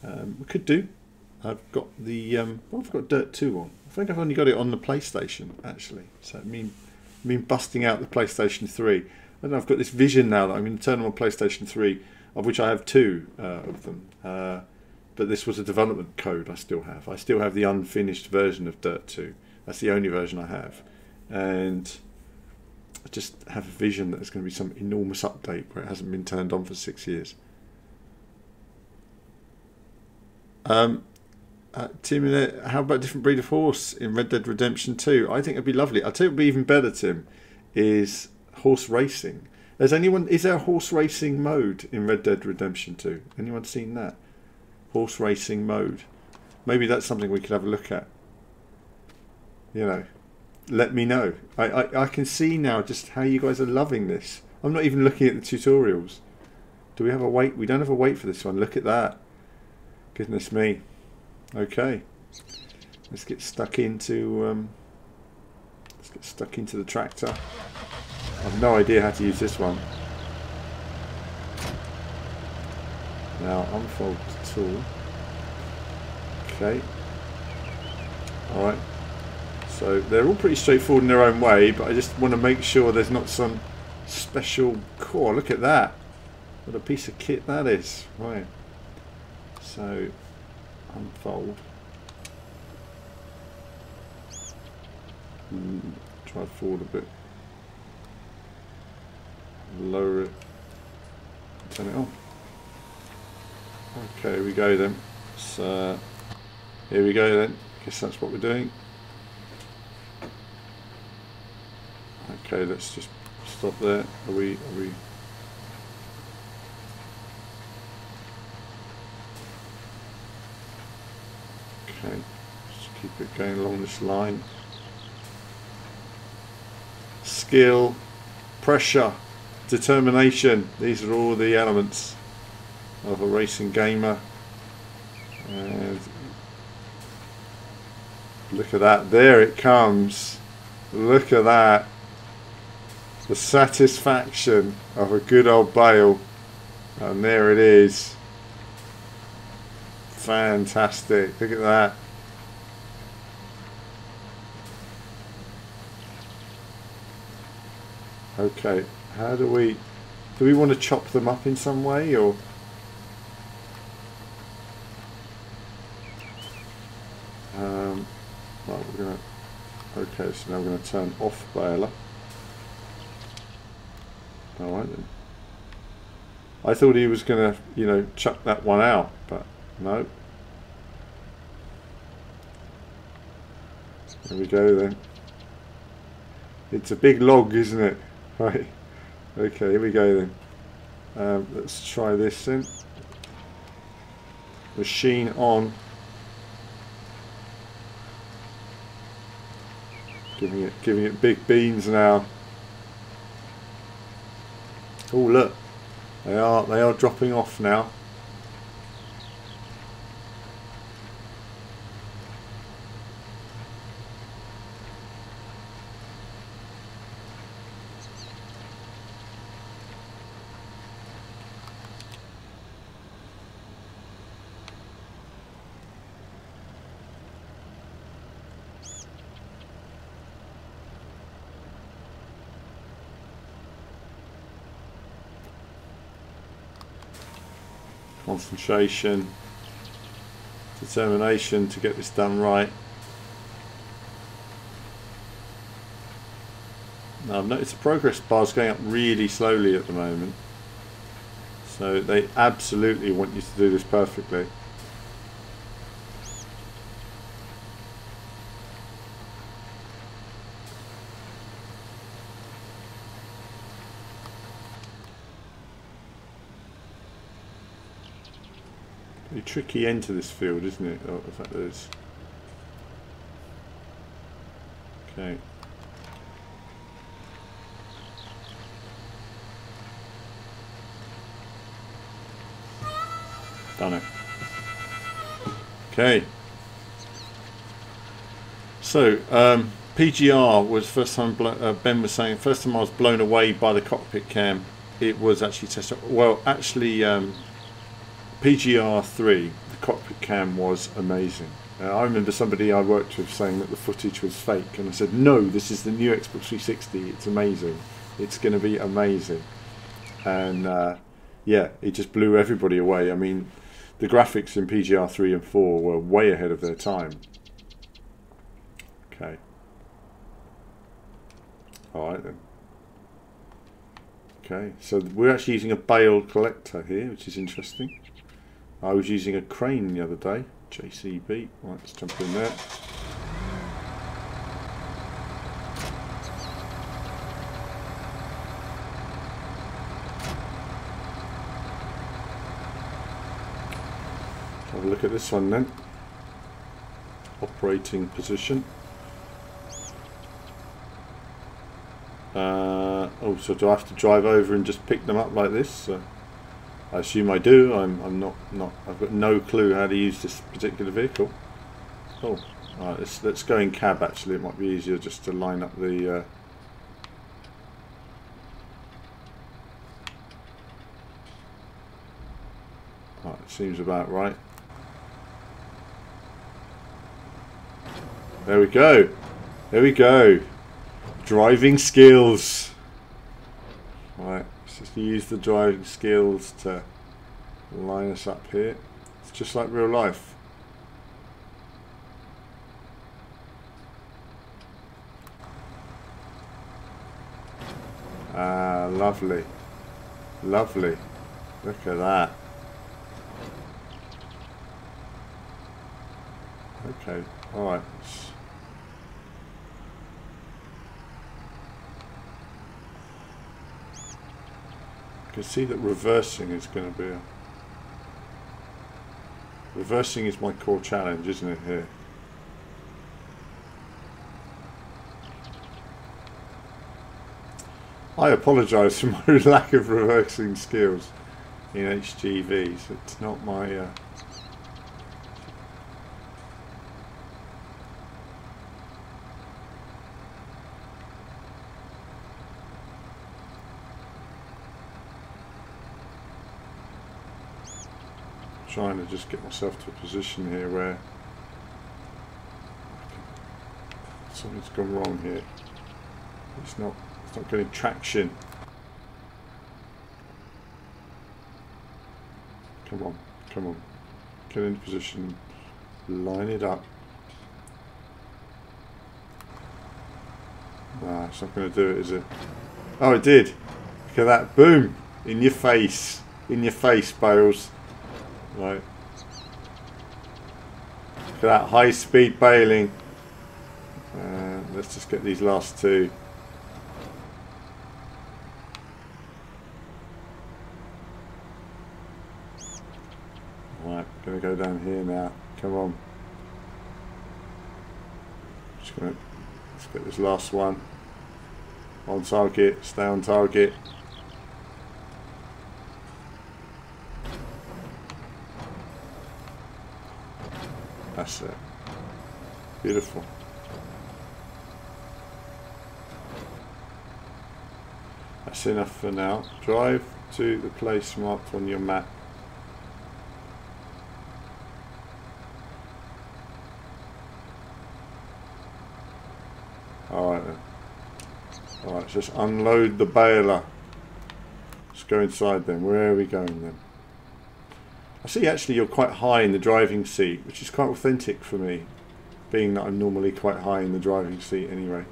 We could do. I've got the what have I got Dirt 2 on? I think I've only got it on the PlayStation actually. So I mean busting out the PlayStation 3. And I've got this vision now that I'm going to turn on PlayStation 3, of which I have 2 of them. But this was a development code I still have. I still have the unfinished version of Dirt 2. That's the only version I have, and I just have a vision that there's going to be some enormous update where it hasn't been turned on for 6 years. Tim, how about different breed of horse in Red Dead Redemption 2? I think it'd be lovely. I'll tell you what would be even better, Tim, is horse racing. Is there a horse racing mode in Red Dead Redemption 2? Anyone seen that? Horse racing mode. Maybe that's something we could have a look at. You know, let me know. I can see now just how you guys are loving this. I'm not even looking at the tutorials. Do we have a wait? We don't have a wait for this one. Look at that. Goodness me. Okay. Let's get stuck into the tractor. I have no idea how to use this one. Now unfold the tool. Okay. Alright. So they're all pretty straightforward in their own way, but I just want to make sure there's not some special core. Look at that. What a piece of kit that is. Right. So unfold. Drive forward a bit. Lower it. Turn it on. Okay, here we go then. So here we go then. Guess that's what we're doing. Okay, let's just stop there. Are we okay, just keep it going along this line. Skill, pressure, determination, these are all the elements of a racing gamer. And look at that, there it comes. Look at that. The satisfaction of a good old bale. And there it is. Fantastic. Look at that. Okay, how do we want to chop them up in some way, or right, we're gonna, okay, so now we're going to turn off baler. Alright then. I thought he was going to, you know, chuck that one out, but no. There we go then. It's a big log, isn't it? Right. Okay, here we go then. Let's try this then. Machine on. Giving it big beans now. Oh look, they are dropping off now. Concentration, determination to get this done right. Now I've noticed the progress bar is going up really slowly at the moment, so they absolutely want you to do this perfectly. A tricky end to this field, isn't it? Oh, in fact, there's. Okay. Done it. Okay. So, PGR was first time. Ben was saying first time I was blown away by the cockpit cam. It was actually well, actually. PGR 3, the cockpit cam was amazing. I remember somebody I worked with saying that the footage was fake, and I said, no, this is the new Xbox 360, it's amazing, it's going to be amazing. And yeah, it just blew everybody away. I mean, the graphics in PGR 3 and 4 were way ahead of their time. Okay. Alright then. Okay, so we're actually using a bale collector here, which is interesting. I was using a crane the other day, JCB. Right, let's jump in there. Have a look at this one then. Operating position. Oh, so do I have to drive over and just pick them up like this? I assume I do. I'm not. I've got no clue how to use this particular vehicle. Oh, all right. Let's go in cab. Actually, it might be easier just to line up the. Right, it seems about right. There we go. There we go. Driving skills. Right, let's just use the driving skills to line us up here. It's just like real life. Ah, lovely. Lovely. Look at that. Okay, alright. You can see that reversing is going to be a... Reversing is my core challenge, isn't it, here? I apologise for my lack of reversing skills in HGVs. It's not my... trying to just get myself to a position here where something's gone wrong here. It's not getting traction. Come on, come on. Get into position. Line it up. Nah, it's not going to do it, is it? Oh, it did. Look at that. Boom. In your face. In your face, Bales. Right. Look at that high speed baling. Let's just get these last two. Right, gonna go down here now. Come on. Let's get this last one. On target, stay on target. That's it. Beautiful. That's enough for now. Drive to the place marked on your map. Alright then. Alright, just unload the baler. Let's go inside then. Where are we going then? I see actually you're quite high in the driving seat, which is quite authentic for me, being that I'm normally quite high in the driving seat anyway.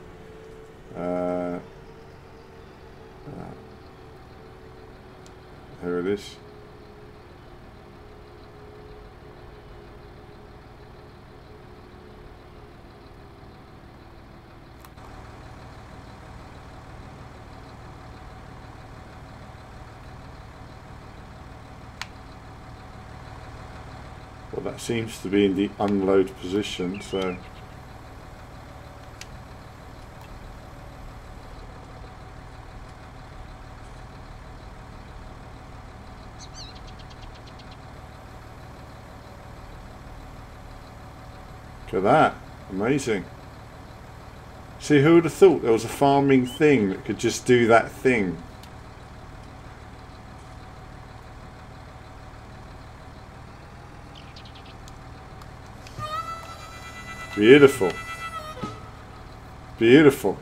Here it is. Well, that seems to be in the unload position, so... Look at that. Amazing. See, who would have thought there was a farming thing that could just do that thing? Beautiful. Beautiful.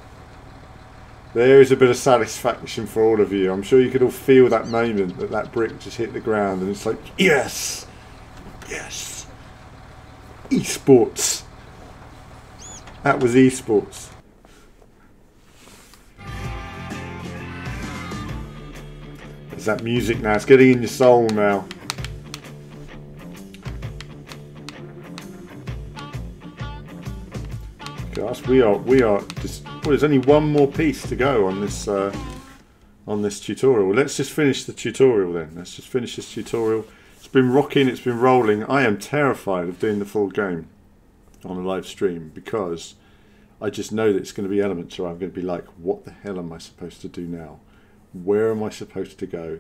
There is a bit of satisfaction for all of you. I'm sure you could all feel that moment that that brick just hit the ground and it's like, yes! Yes! Esports. That was esports. There's that music now. It's getting in your soul now. Whilst we are just, well, there's only one more piece to go on this tutorial. Well, let's just finish the tutorial then. Let's just finish this tutorial. It's been rocking, it's been rolling. I am terrified of doing the full game on a live stream because I just know that it's going to be elements where I'm going to be like, what the hell am I supposed to do now? Where am I supposed to go?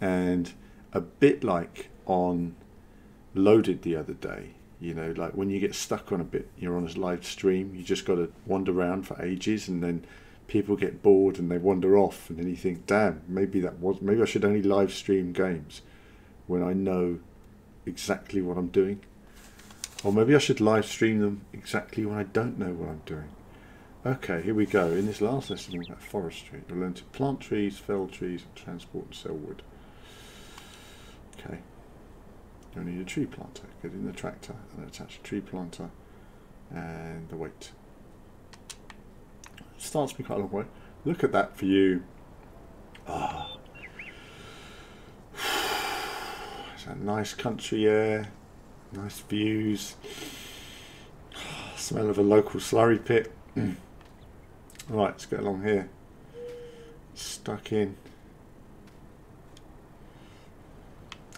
And a bit like on Loaded the other day, you know, like when you get stuck on a bit, you're on a live stream, you just got to wander around for ages, and then people get bored and they wander off, and then you think, damn, maybe I should only live stream games when I know exactly what I'm doing. Or maybe I should live stream them exactly when I don't know what I'm doing. Okay, here we go. In this last lesson about forestry, we'll learn to plant trees, fell trees, and transport and sell wood. Okay. You'll need a tree planter. Get in the tractor and attach a tree planter and the weight. It starts me quite a long way. Look at that view. Ah. It's a nice country air, nice views. Smell of a local slurry pit. Right, let's get along here. Stuck in.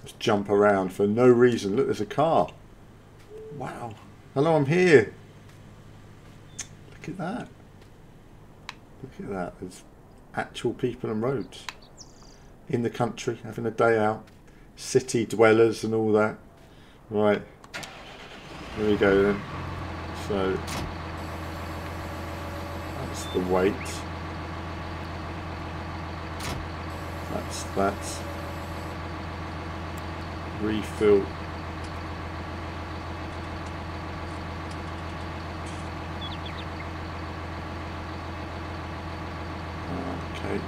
Let's jump around for no reason. Look, there's a car. Wow. Hello, I'm here. Look at that. Look at that. There's actual people and roads. In the country, having a day out. City dwellers and all that. Right. Here we go then. So, that's the weight. That's that. Refill. Okay.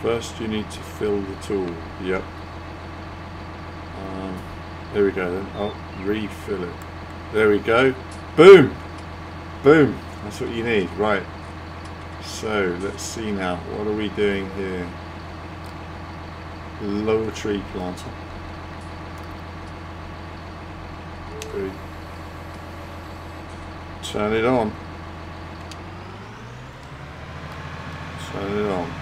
First you need to fill the tool. Yep. There we go then. Oh, refill it. There we go. Boom! Boom! That's what you need. Right. So, let's see now. What are we doing here? Lower tree planter. Good. Turn it on. Turn it on.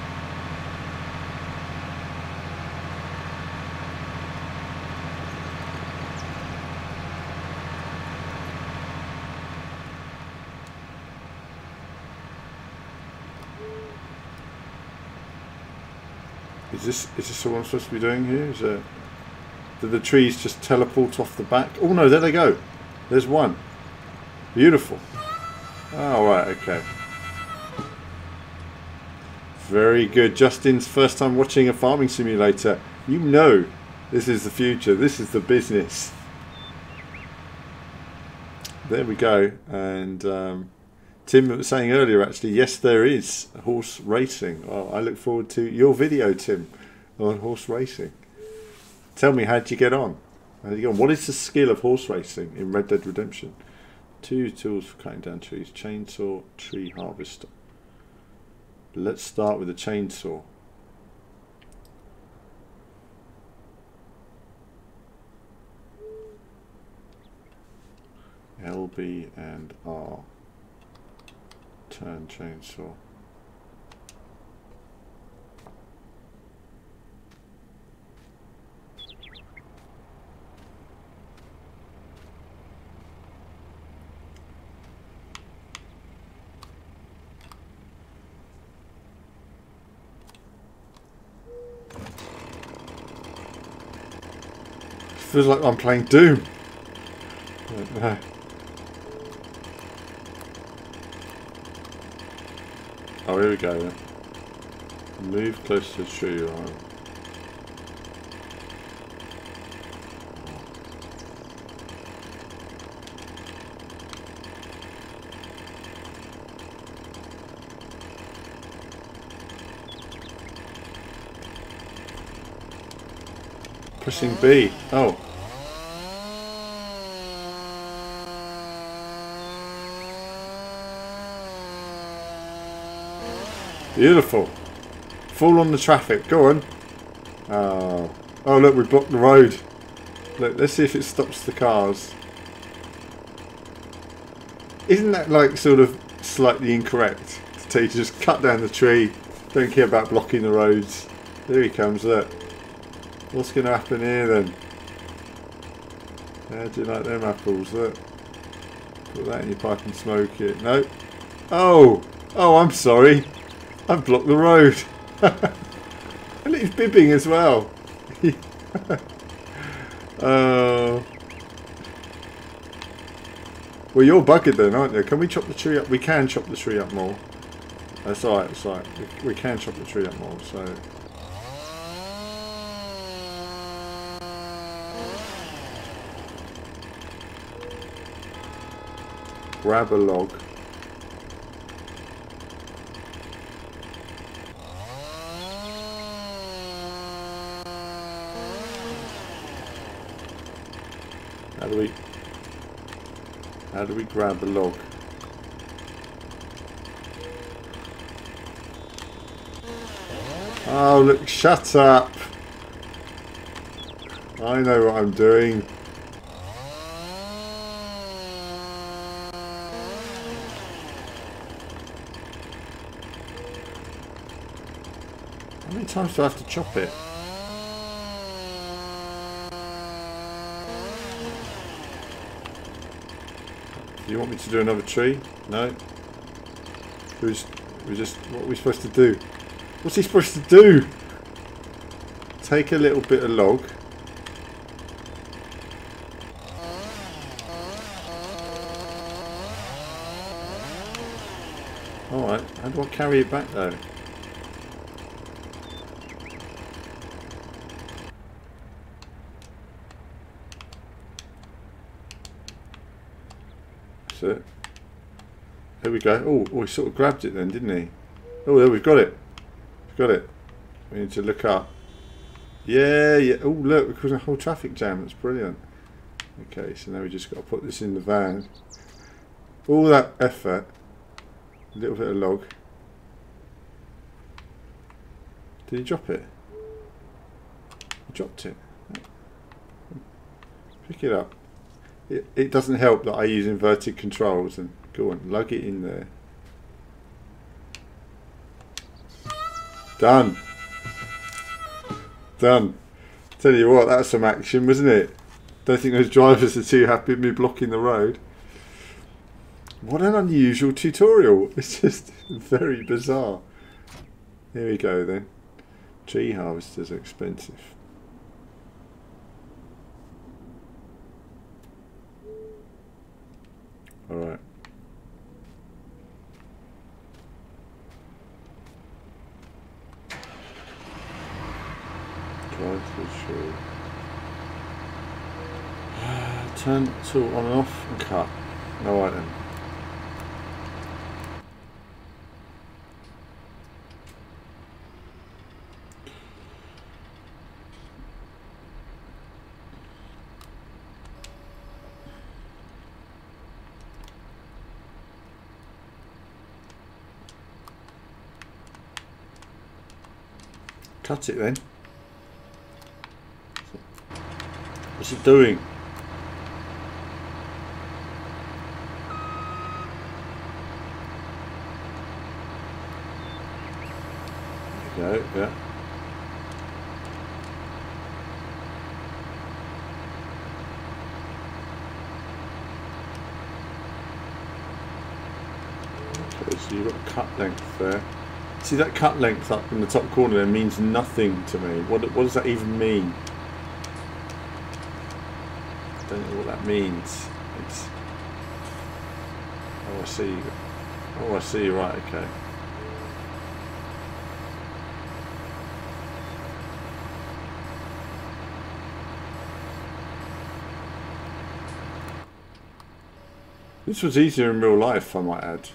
Is this what I'm supposed to be doing here? Did the trees just teleport off the back? Oh no, there they go. There's one. Beautiful. Oh, right, okay. Very good. Justin's first time watching a farming simulator. You know this is the future. This is the business. There we go. And Tim was saying earlier, actually, yes, there is horse racing. Oh, I look forward to your video, Tim, on horse racing. Tell me, how'd you get on? How'd you get on? What is the skill of horse racing in Red Dead Redemption? 2 tools for cutting down trees. Chainsaw, tree harvester. Let's start with the chainsaw. LB and R. Turn chainsaw. Feels like I'm playing Doom. Oh, here we go then. Move close to the tree line. Pressing B. Oh. Beautiful. Fall on the traffic. Go on. Oh. Oh, look, we blocked the road. Look, let's see if it stops the cars. Isn't that like sort of slightly incorrect to tell you to just cut down the tree, don't care about blocking the roads? There he comes, look. What's going to happen here then? How do you like them apples? Look. Put that in your pipe and smoke it. No. Oh! Oh, I'm sorry. I've blocked the road. And he's bibbing as well. Oh. Well, you're buggered then, aren't you? Can we chop the tree up? We can chop the tree up more. That's alright, that's alright. We can chop the tree up more, so... Grab a log. How do we grab a log? Oh, look, shut up. I know what I'm doing. How many times do I have to chop it? Do you want me to do another tree? No? What are we supposed to do? What's he supposed to do? Take a little bit of log. Alright, how do I carry it back though? That's it. There we go. Oh, he sort of grabbed it then, didn't he? Oh, there, we've got it. We've got it. We need to look up. Yeah, yeah. Oh, look, we're causing a whole traffic jam. That's brilliant. Okay, so now we just got to put this in the van. All that effort. A little bit of log. Did he drop it? He dropped it. Pick it up. It doesn't help that I use inverted controls, and go on, lug it in there. Done. Done. Tell you what, that's some action, wasn't it? Don't think those drivers are too happy with me blocking the road. What an unusual tutorial. It's just very bizarre. Here we go then. Tree harvesters are expensive. Alright. Drive to the tree. Turn tool on and off and cut. Alright then. Cut it then. What's it doing? There we go, yeah. Okay, so you've got a cut length there. See, that cut length up in the top corner there means nothing to me. What does that even mean? I don't know what that means. It's... Oh, I see. Oh, I see. Right, okay. This was easier in real life, I might add.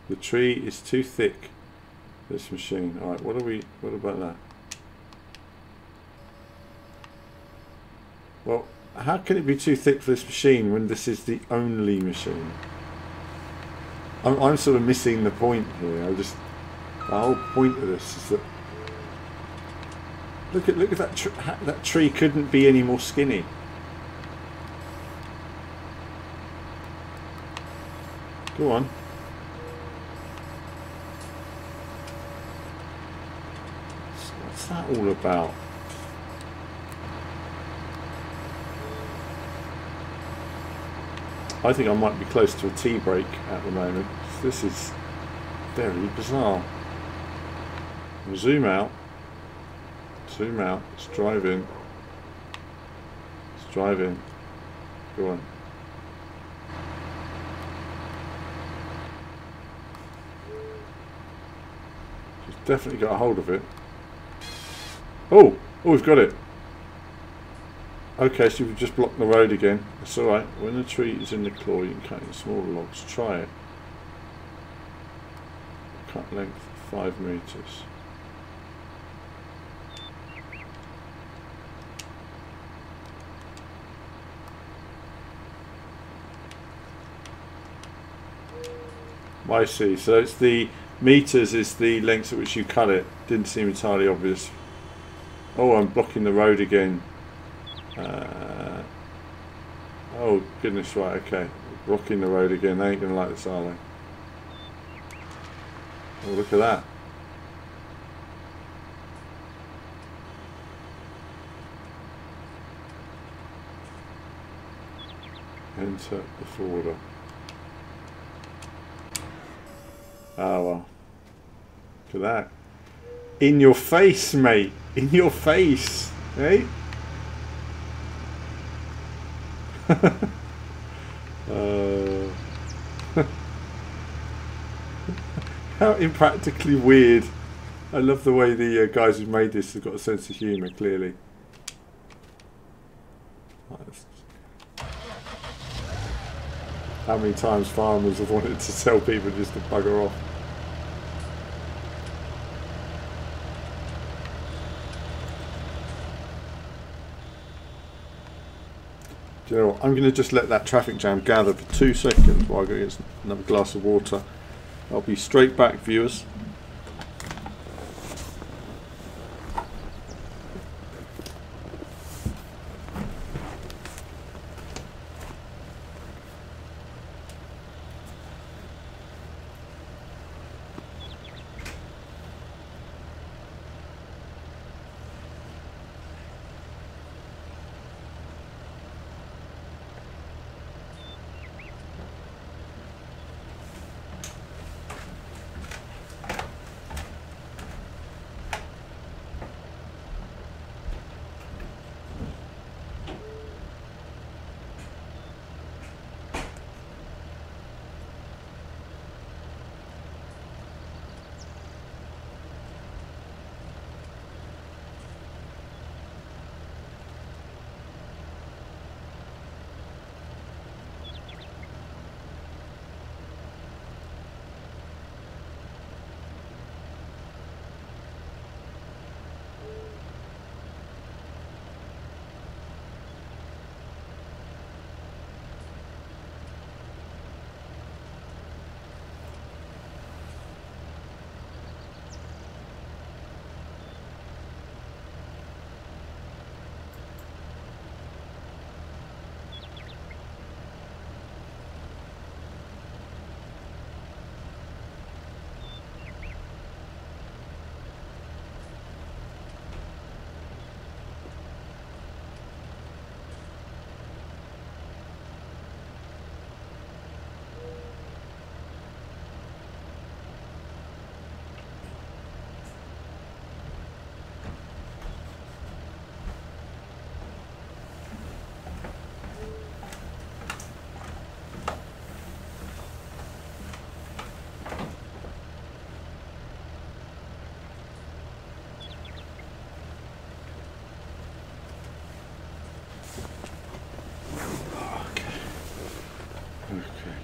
The tree is too thick for this machine. Alright, what about that? Well, how can it be too thick for this machine when this is the only machine? I'm sort of missing the point here. The whole point of this is that look at that tree couldn't be any more skinny. Go on. What's that all about? I think I might be close to a tea break at the moment. This is very bizarre. Zoom out. Zoom out. Let's drive in. Let's drive in. Go on. She's definitely got a hold of it. Oh! Oh, we've got it. Okay, so we've just blocked the road again. That's alright. When the tree is in the claw, you can cut in smaller logs. Try it. Cut length 5 meters. I see. So it's the meters is the length at which you cut it. Didn't seem entirely obvious. Oh, I'm blocking the road again. Oh goodness, right, okay. Blocking the road again. They ain't gonna like this, are they? Oh, look at that. Enter the forwarder. Oh well. Look at that. In your face, mate. In your face. Hey? How impractically weird. I love the way the guys who made this have got a sense of humour, clearly. How many times farmers have wanted to tell people just to bugger off? Do you know what? I'm going to just let that traffic jam gather for 2 seconds while I go get another glass of water. I'll be straight back, viewers.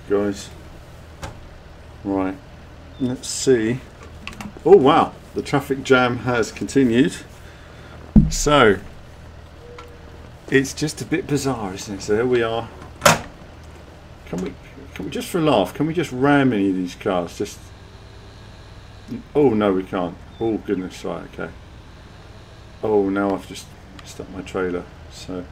Guys, right, let's see. Oh wow, the traffic jam has continued. So it's just a bit bizarre, isn't it? So there we are. Can Can we, just for a laugh, can we just ram any of these cars? Just... Oh no, we can't. Oh goodness, right, okay. Oh, now I've just stuck my trailer, so...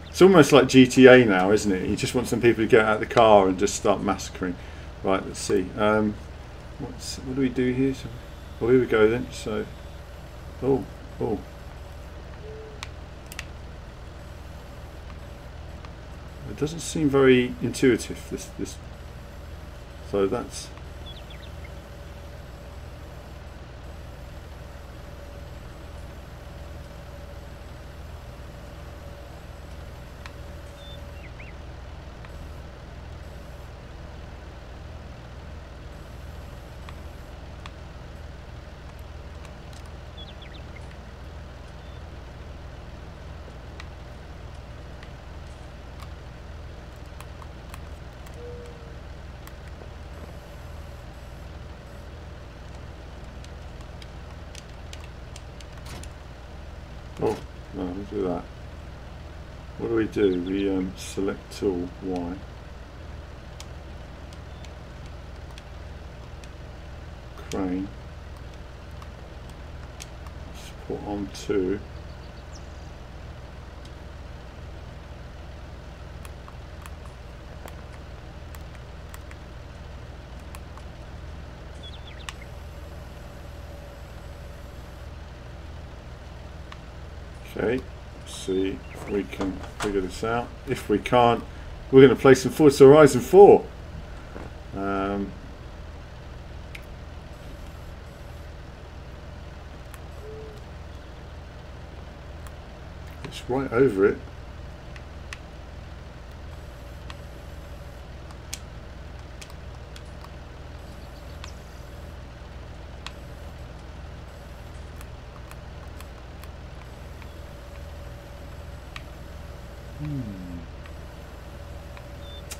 It's almost like GTA now, isn't it? You just want some people to get out of the car and just start massacring. Right, let's see. What do we do here? So, oh, here we go then. So, oh. It doesn't seem very intuitive. This. So that's. Oh, no, let's do that. What do? We select tool, Y. Crane. Support on 2. Okay, let's see if we can figure this out. If we can't, we're going to play some Forza Horizon 4. It's right over it.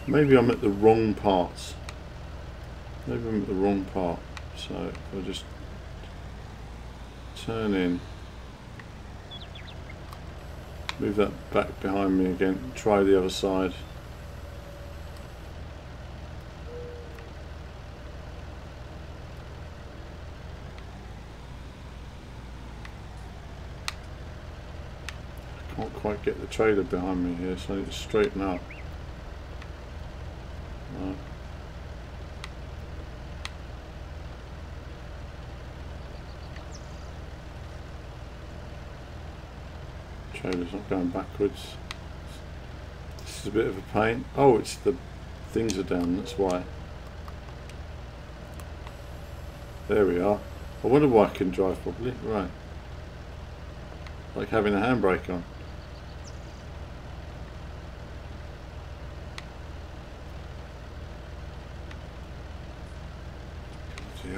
Maybe I'm at the wrong parts. Maybe I'm at the wrong part. So I'll just turn in. Move that back behind me again. Try the other side. I can't quite get the trailer behind me here, so I need to straighten up. Trailer's not going backwards. This is a bit of a pain. Oh, it's the things are down, that's why. There we are. I wonder why I can drive properly. Right. Like having a handbrake on.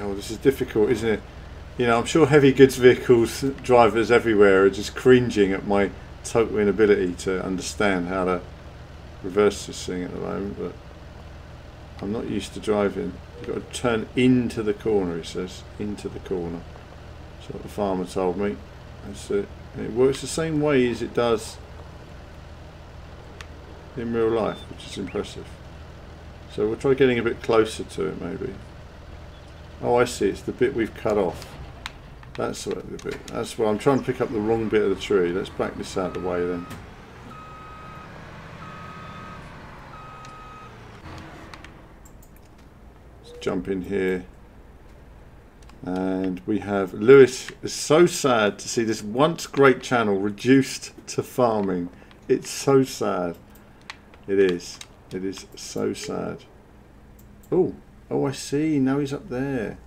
Oh, this is difficult, isn't it? You know, I'm sure heavy goods vehicles drivers everywhere are just cringing at my total inability to understand how to reverse this thing at the moment, but I'm not used to driving. You've got to turn into the corner, it says. Into the corner. That's what the farmer told me. That's it. And it works the same way as it does in real life, which is impressive. So we'll try getting a bit closer to it maybe. Oh, I see, it's the bit we've cut off. That's what the bit. That's what I'm trying to pick up the wrong bit of the tree. Let's back this out of the way then. Let's jump in here. And we have Lewis is so sad to see this once great channel reduced to farming. It's so sad. It is. It is so sad. Oh. Oh, I see. Now he's up there.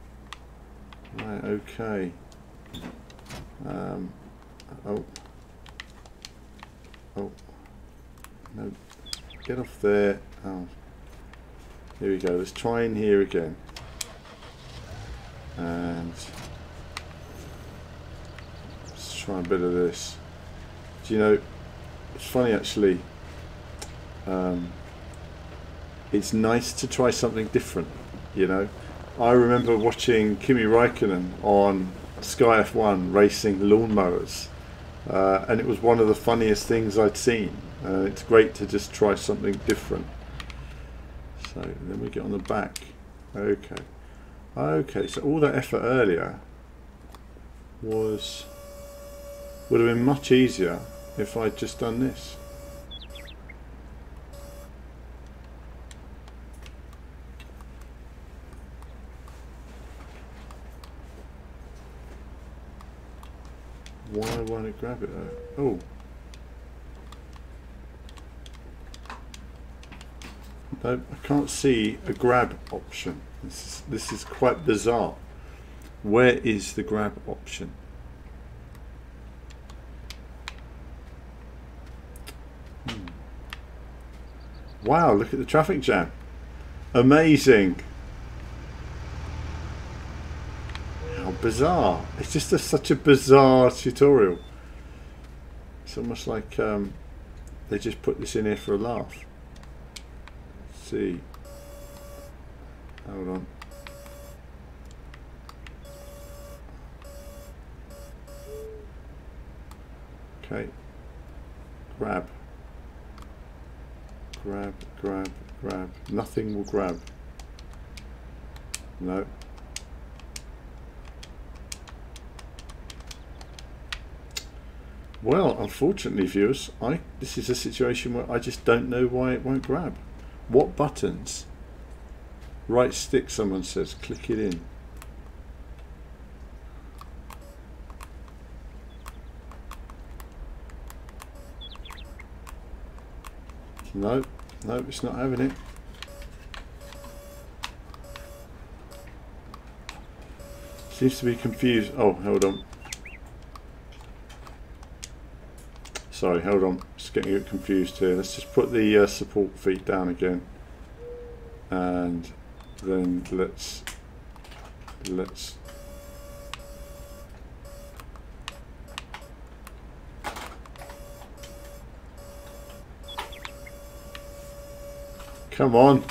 Right, okay. Oh. Oh. No. Get off there. Oh. Here we go. Let's try in here again. And let's try a bit of this. Do you know, it's funny actually. It's nice to try something different. You know, I remember watching Kimi Räikkönen on Sky F1 racing lawnmowers, and it was one of the funniest things I'd seen. It's great to just try something different. So then we get on the back. Okay. Okay, so all that effort earlier would have been much easier if I'd just done this. Why won't it grab it though? Oh. No, I can't see a grab option. This is quite bizarre. Where is the grab option? Wow, look at the traffic jam. Amazing. How bizarre. It's just such a bizarre tutorial. It's almost like they just put this in here for a laugh. Let's see. Hold on. Okay. Grab. Grab, grab, grab. Nothing will grab. No. Well, unfortunately, viewers, this is a situation where I just don't know why it won't grab. What buttons? Right stick, someone says. Click it in. No, no, it's not having it. Seems to be confused. Oh, hold on. Sorry, hold on. Just getting a bit confused here. Let's just put the support feet down again, and then let's. Come on.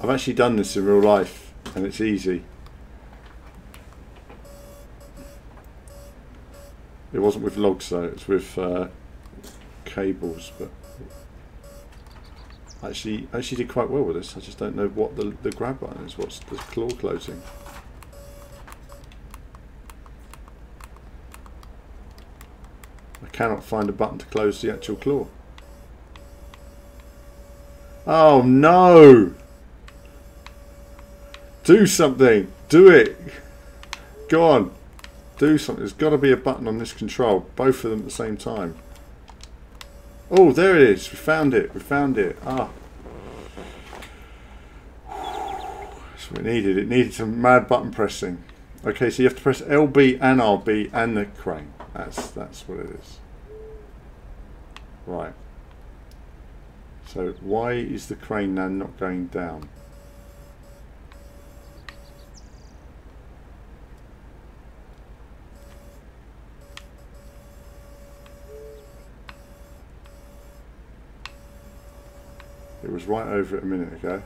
I've actually done this in real life and it's easy. It wasn't with logs though, it was with cables, but I actually did quite well with this. I just don't know what the grab button is. What's the claw closing? I cannot find a button to close the actual claw. Oh no! Do something! Do it! Go on! Do something. There's got to be a button on this control. Both of them at the same time. Oh, there it is. We found it. We found it. Ah. That's what it needed. It needed some mad button pressing. Okay, so you have to press LB and RB and the crane. That's what it is. Right. So why is the crane now not going down? It was right over it a minute ago.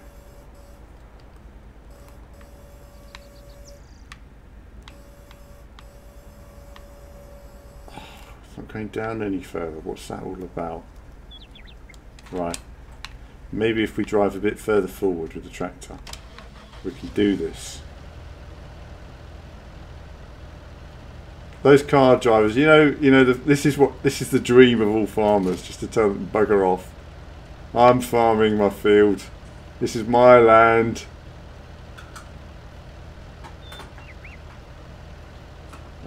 It's not going down any further. What's that all about? Right. Maybe if we drive a bit further forward with the tractor, we can do this. Those car drivers, you know, this is the dream of all farmers, just to tell them bugger off. I'm farming my field. This is my land.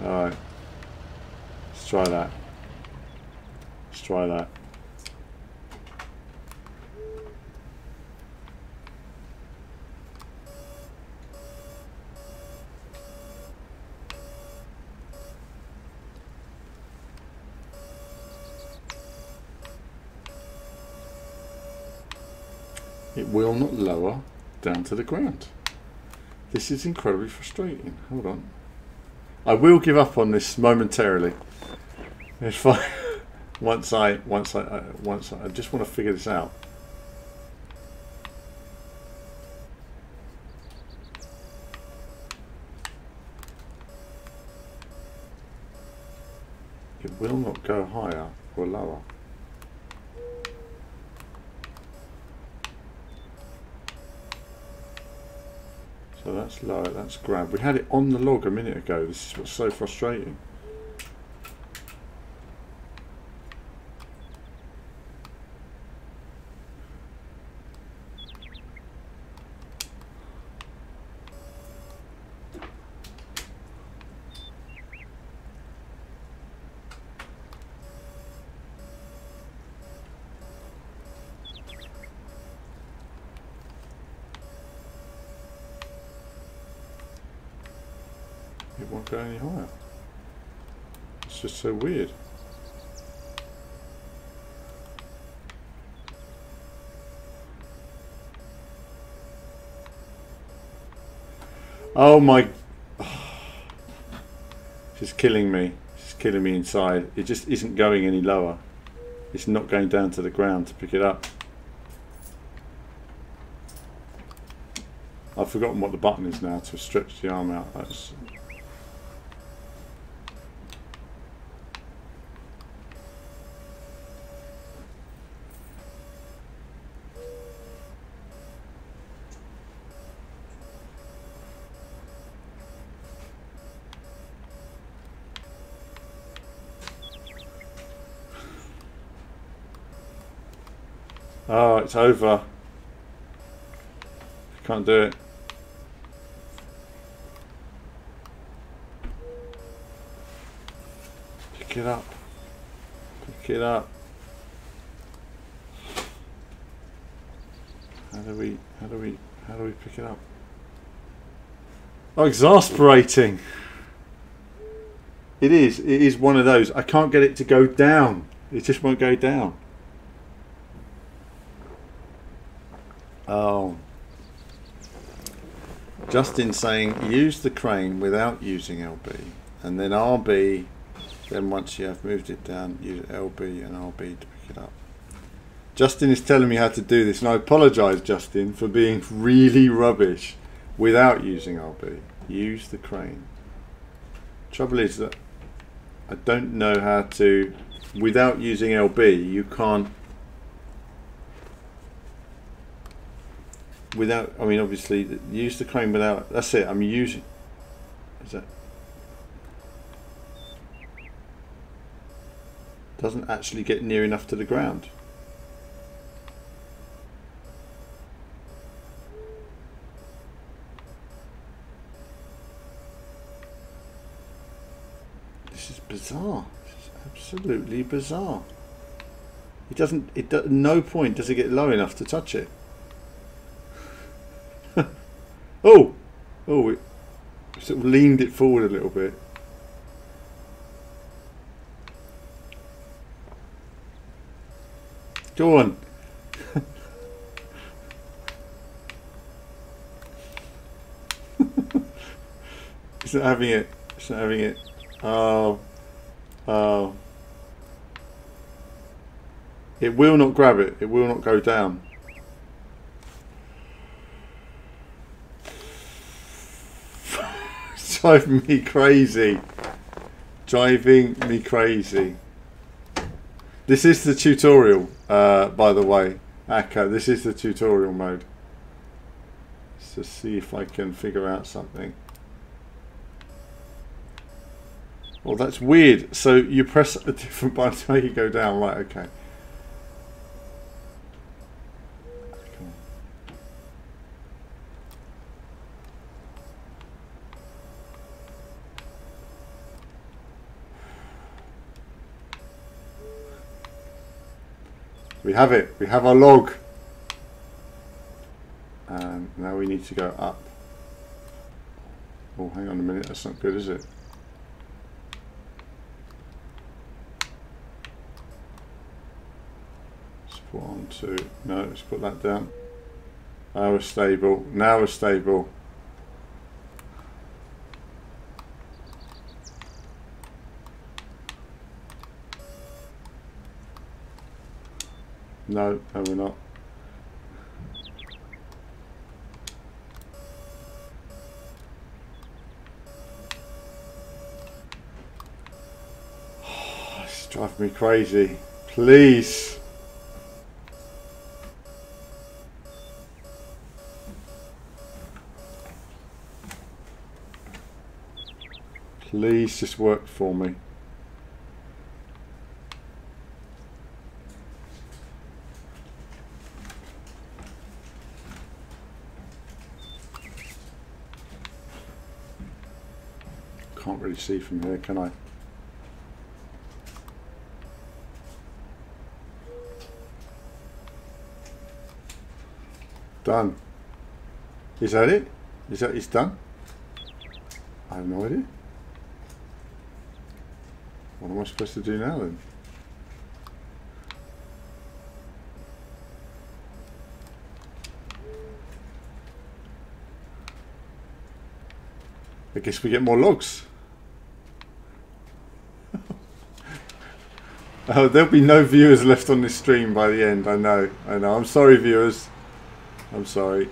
Alright. Let's try that. Let's try that. It will not lower down to the ground. This is incredibly frustrating. Hold on. I will give up on this momentarily. If I once I just want to figure this out. It will not go higher or lower. So that's low, that's grab. We had it on the log a minute ago. This is what's so frustrating. It won't go any higher. It's just so weird. Oh my... It's killing me. It's killing me inside. It just isn't going any lower. It's not going down to the ground to pick it up. I've forgotten what the button is now to stretch the arm out. That's... Oh, it's over. Can't do it. Pick it up. Pick it up. How do we pick it up? Oh, exasperating. It is one of those. I can't get it to go down. It just won't go down. Oh. Justin saying use the crane without using LB, and then RB, then once you have moved it down, use LB and RB to pick it up. Justin is telling me how to do this, and I apologise, Justin, for being really rubbish without using RB. Use the crane. Trouble is that I don't know how to, without using LB, you can't. Without, I mean, obviously, use the crane without. That's it. I'm using. Is that? Doesn't actually get near enough to the ground. This is bizarre. This is absolutely bizarre. It doesn't. At no point does it get low enough to touch it. Oh, it sort of leaned it forward a little bit. Go on. It's not having it. It's not having it. Oh. It will not grab it. It will not go down. Driving me crazy. Driving me crazy. This is the tutorial, by the way. Akka, this is the tutorial mode. Let's just see if I can figure out something. Well, that's weird. So you press a different button to make it go down. Right, okay. We have it. We have our log. And now we need to go up. Oh, hang on a minute. That's not good, is it? Let's put on to... No, let's put that down. Now we're stable. Now we're stable. No, no, we're not. It's driving me crazy. Please. Please just work for me. Can't really see from here, can I? Done. Is that it? Is that it's done? I have no idea. What am I supposed to do now then? I guess we get more logs. Oh, there'll be no viewers left on this stream by the end. I know. I'm sorry, viewers. I'm sorry.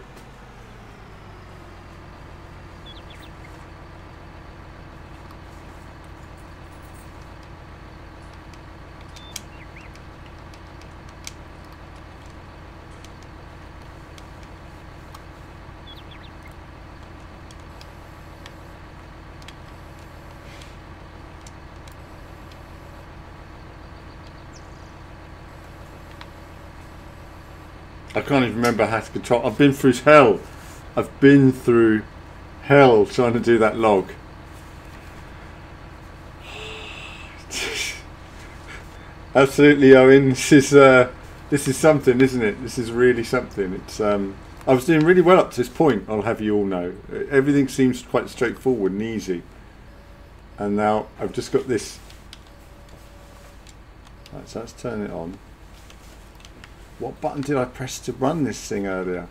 I can't even remember how to control. I've been through hell. I've been through hell trying to do that log. Absolutely, Owen. This is something, isn't it? This is really something. It's I was doing really well up to this point. I'll have you all know. Everything seems quite straightforward and easy. And now I've just got this. Right, so let's turn it on. What button did I press to run this thing earlier?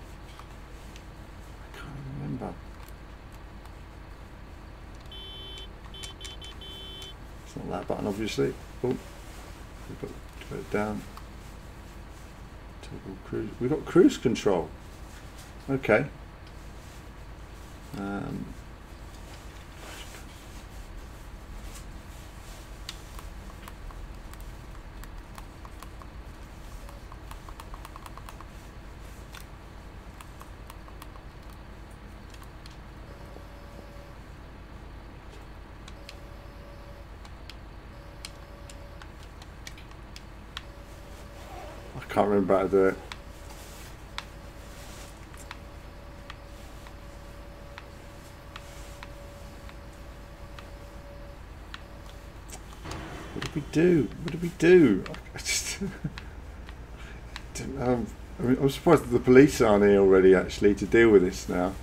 I can't remember. It's not that button, obviously. Oh, we've got to go down. Toggle cruise. We've got cruise control. Okay. Can't remember how to do it. What did we do? What did we do? I just don't know. I mean, I'm surprised that the police aren't here already actually to deal with this now.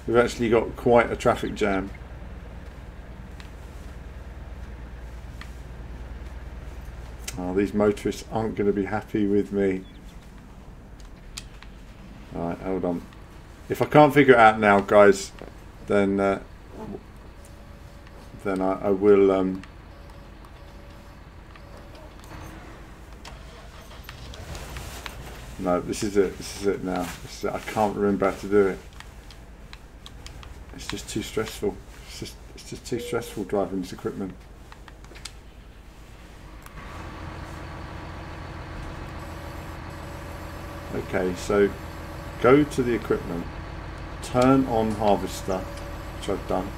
We've actually got quite a traffic jam. Oh, these motorists aren't going to be happy with me. Alright, hold on. If I can't figure it out now, guys, then I will. No, this is it. This is it now. This is it. I can't remember how to do it. It's just too stressful. It's just too stressful driving this equipment. Okay, so go to the equipment, turn on harvester, which I've done.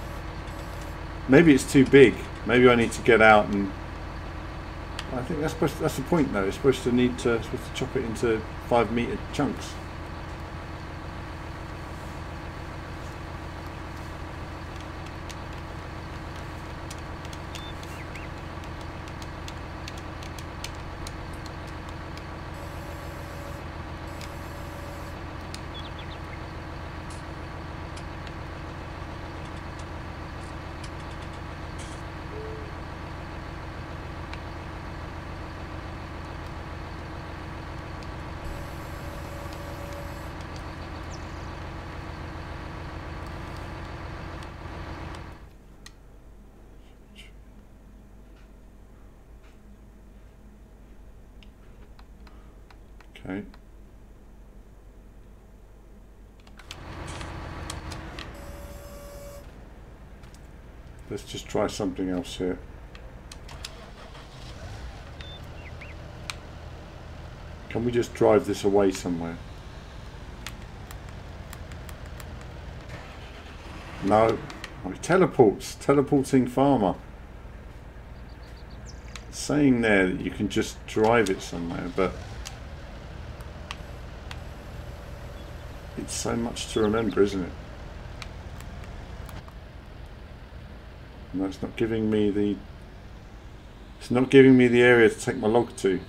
Maybe it's too big. Maybe I need to get out and. I think that's the point though. It's supposed to chop it into 5-meter chunks. Okay. Let's just try something else here. Can we just drive this away somewhere? No. Oh, it teleports. Teleporting farmer. It's saying there that you can just drive it somewhere, but it's so much to remember, isn't it? No, it's not giving me the... It's not giving me the area to take my log to.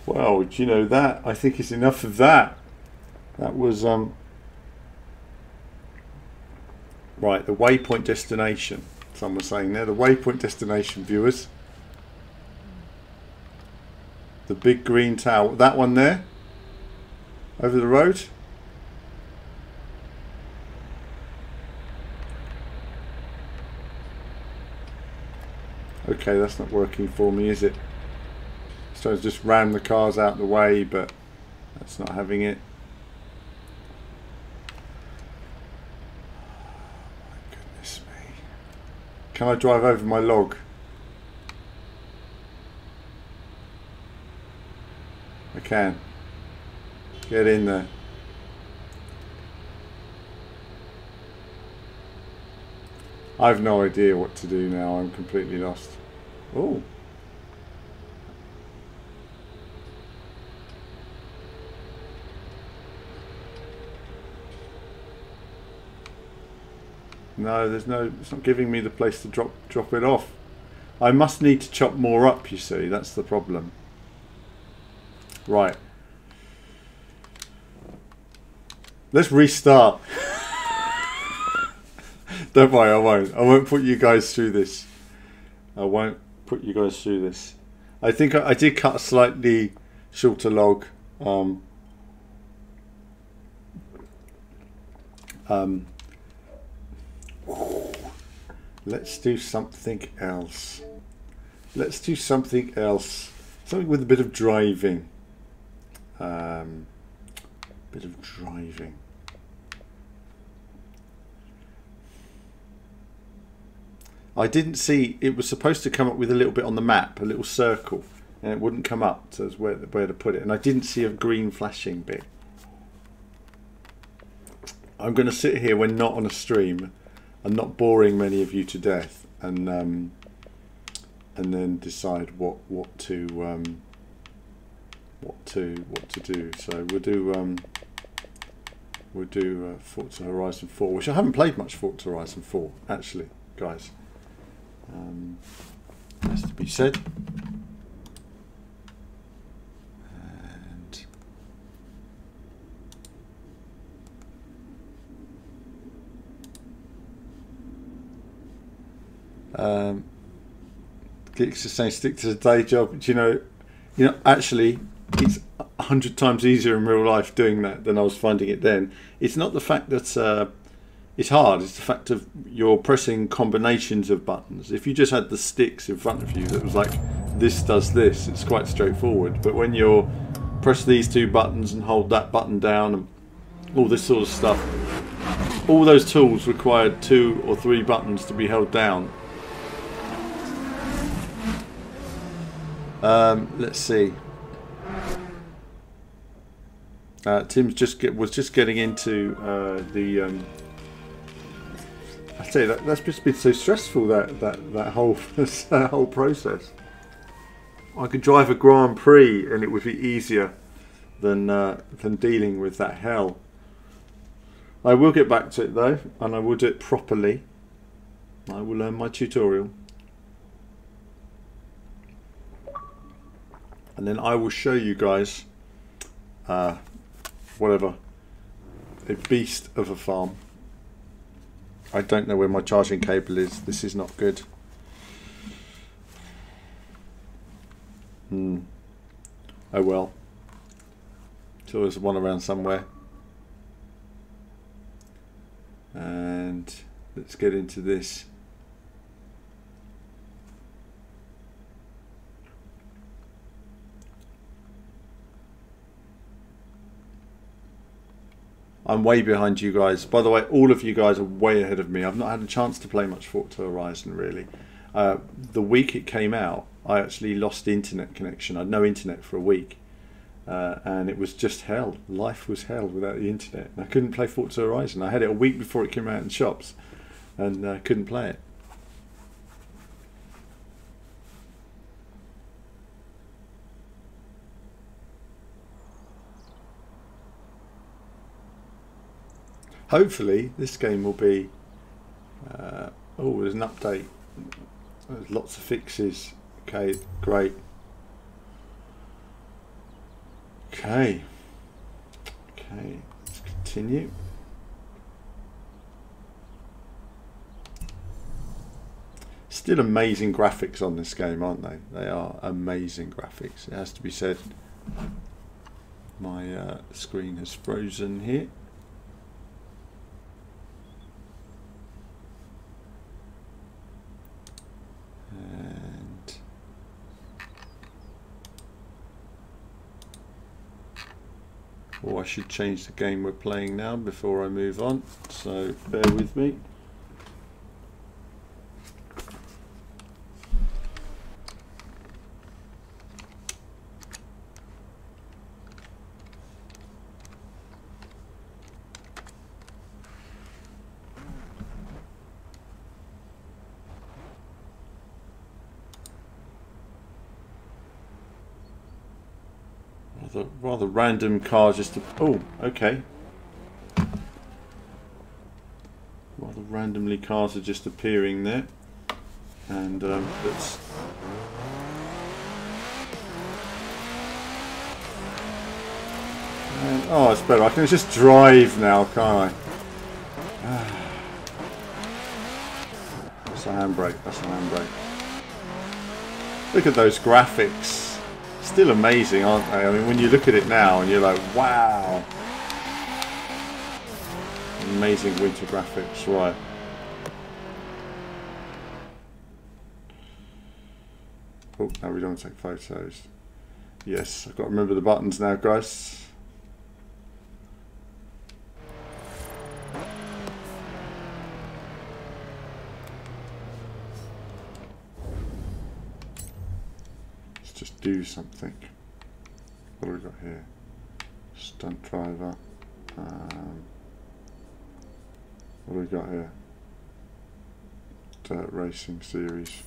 Well, do you know that? I think it's enough of that. That was right, the waypoint destination. Someone was saying there, the waypoint destination, viewers. The big green tower, that one there, over the road. Okay, that's not working for me, is it? So I just ram the cars out the way, but that's not having it. My goodness me. Can I drive over my log? I can. Get in there. I've no idea what to do now. I'm completely lost. Oh. No, there's no, it's not giving me the place to drop it off. I must need to chop more up, you see, that's the problem. Right. Let's restart. Don't worry, I won't. I won't put you guys through this. I won't put you guys through this. I think I did cut a slightly shorter log. Let's do something else. Let's do something else. Something with a bit of driving. Bit of driving. I didn't see, it was supposed to come up with a little bit on the map, a little circle, and it wouldn't come up to where to put it. And I didn't see a green flashing bit. I'm going to sit here when not on a stream and not boring many of you to death, and then decide what to do. So we'll do Forza Horizon 4, which I haven't played much Forza Horizon 4 actually, guys. Has to be said. Geeks are saying stick to the day job. Do you know, actually, it's 100 times easier in real life doing that than I was finding it then. It's not the fact that it's hard, it's the fact of you're pressing combinations of buttons. If you just had the sticks in front of you that was like, this does this, it's quite straightforward. But when you're press these two buttons and hold that button down and all this sort of stuff, all those tools required 2 or 3 buttons to be held down. Let's see. Tim's was just getting into the. I tell you that's just been so stressful that whole process. I could drive a Grand Prix and it would be easier than dealing with that hell. I will get back to it though, and I will do it properly. I will learn my tutorial. And then I will show you guys whatever, a beast of a farm. I don't know where my charging cable is. This is not good. Oh well. So there's one around somewhere. And let's get into this. I'm way behind you guys. By the way, all of you guys are way ahead of me. I've not had a chance to play much Forza Horizon, really. The week it came out, I actually lost the internet connection. I had no internet for a week. And it was just hell. Life was hell without the internet. And I couldn't play Forza Horizon. I had it a week before it came out in shops, and I couldn't play it. Hopefully this game will be oh, there's an update. There's lots of fixes. Okay, great. Okay, let's continue. Still amazing graphics on this game, aren't they? They are amazing graphics. It has to be said. My screen has frozen here. And oh, I should change the game we're playing now before I move on, so bear with me. Rather random car just to, oh, okay. Rather randomly cars are just appearing there. And let's... And, oh, it's better. I can just drive now, can't I? That's a handbrake. That's a handbrake. Look at those graphics. Still amazing, aren't they? I mean, when you look at it now and you're like, wow. Amazing winter graphics, right. Oh, now we don't take photos. Yes, I've got to remember the buttons now, guys. Just do something. What do we got here? Stunt driver. What do we got here? Dirt racing series.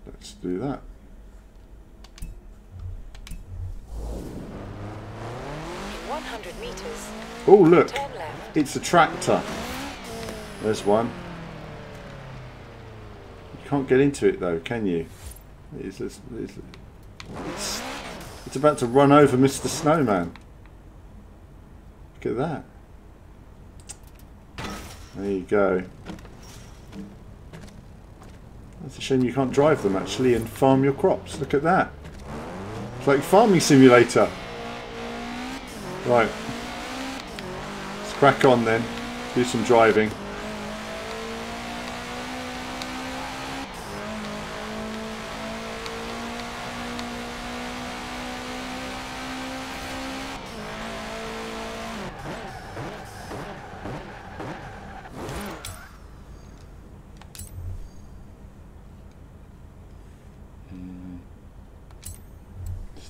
Let's do that. In 100 meters. Oh, look! Turn left. It's a tractor. There's one. You can't get into it though, can you? It's about to run over Mr. Snowman. Look at that. There you go. That's a shame you can't drive them actually and farm your crops. Look at that. It's like farming simulator. Right. Let's crack on then. Do some driving.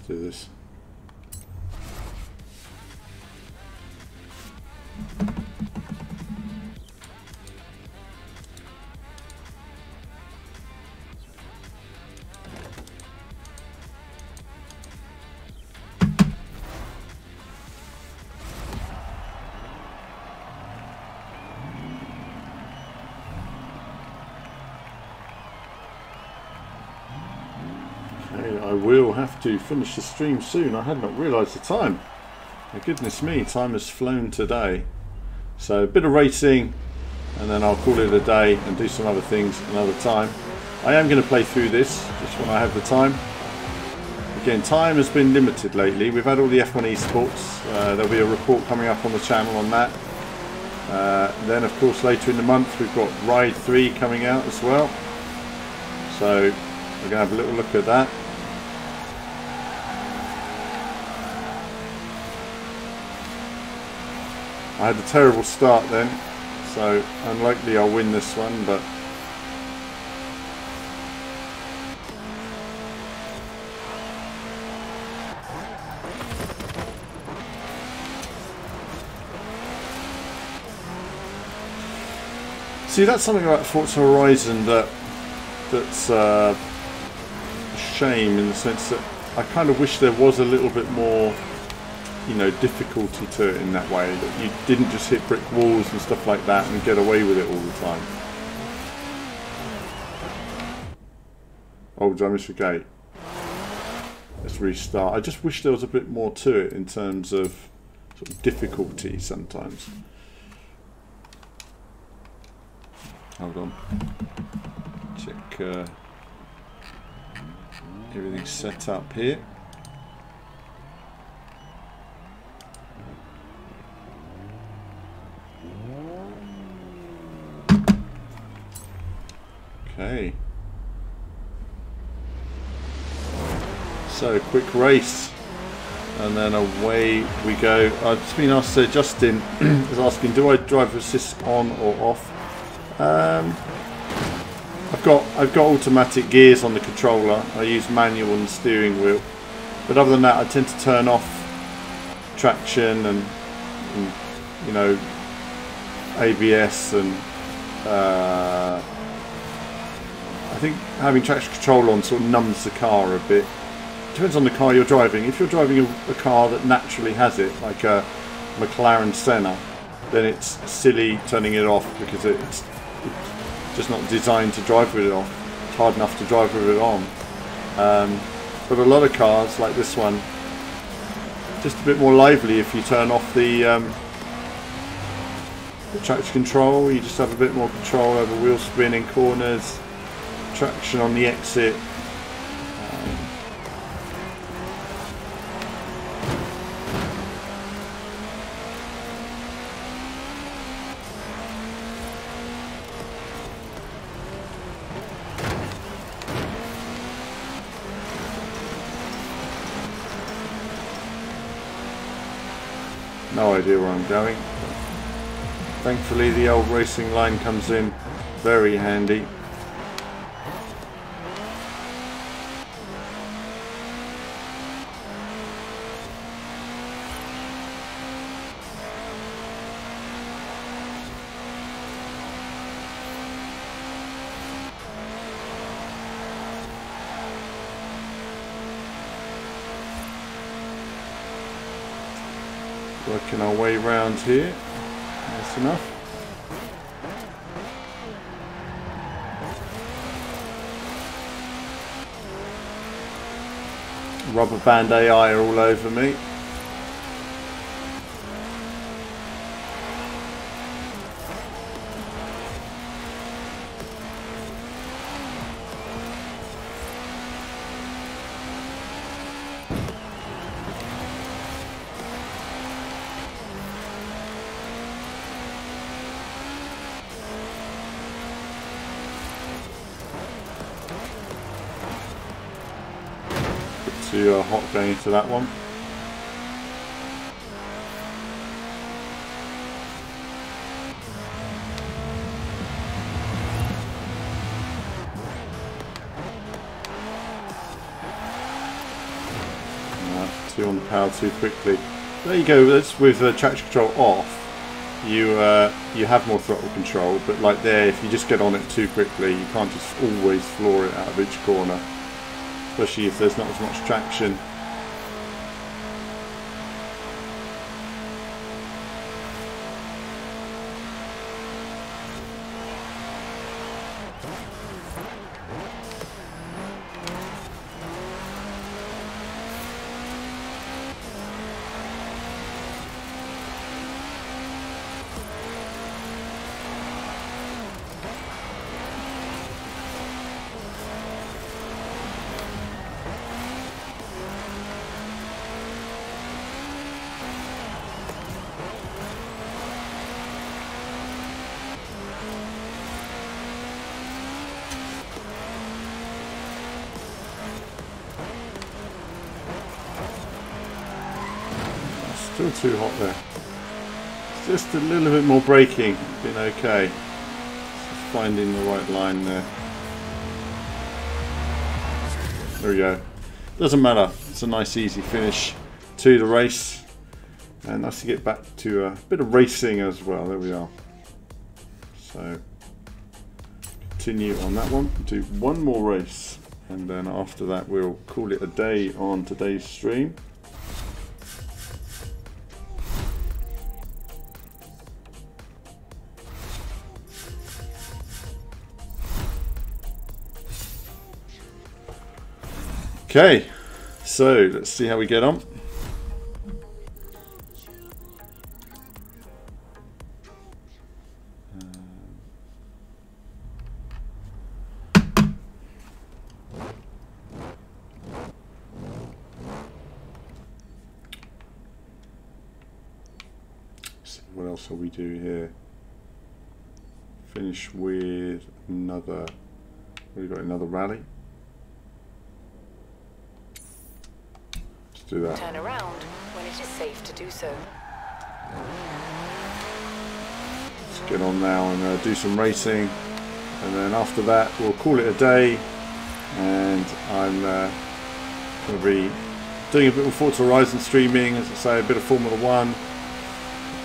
Do this. I will have to finish the stream soon. I had not realised the time. My goodness me, time has flown today. So a bit of racing and then I'll call it a day and do some other things another time. I am going to play through this just when I have the time. Again, time has been limited lately. We've had all the F1 esports. There'll be a report coming up on the channel on that. Then of course later in the month we've got Ride 3 coming out as well. So we're going to have a little look at that. I had a terrible start then, so unlikely I'll win this one, but see, that's something about Forza Horizon that's a shame, in the sense that I kind of wish there was a little bit more, you know, difficulty to it in that way, that you didn't just hit brick walls and stuff like that and get away with it all the time. Oh, did I miss a gate? Let's restart. I just wish there was a bit more to it in terms of sort of difficulty sometimes. Hold on. Check everything's set up here. Okay. So, quick race. And then away we go. I've just been asked, Justin is asking, do I driver assist on or off? I've got automatic gears on the controller. I use manual on the steering wheel, but other than that, I tend to turn off traction and you know, ABS, and I think having traction control on sort of numbs the car a bit. Depends on the car you're driving. If you're driving a car that naturally has it, like a McLaren Senna, then it's silly turning it off, because it's just not designed to drive with it off. It's hard enough to drive with it on. But a lot of cars like this one, just a bit more lively if you turn off the traction control. You just have a bit more control over wheel spin in corners, traction on the exit. No idea where I'm going. Thankfully the old racing line comes in very handy. Working our way round here. That's enough. Rubber band AI are all over me. Too hot going into that one. Too on the power too quickly. There you go. That's with traction control off. You have more throttle control, but like there, if you just get on it too quickly, you can't just always floor it out of each corner. Especially if there's not as much traction. Still too hot there. Just a little bit more braking, been okay. Just finding the right line there. There we go. Doesn't matter. It's a nice easy finish to the race. And nice to get back to a bit of racing as well. There we are. So continue on that one. Do one more race. And then after that we'll call it a day on today's stream. Okay, so let's see how we get on. See what else will we do here? Finish with another. We've got another rally. Do that. Turn around when it is safe to do so. Let's get on now and do some racing, and then after that we'll call it a day. And I'm going to be doing a bit of Forza Horizon streaming, as I say, a bit of Formula 1.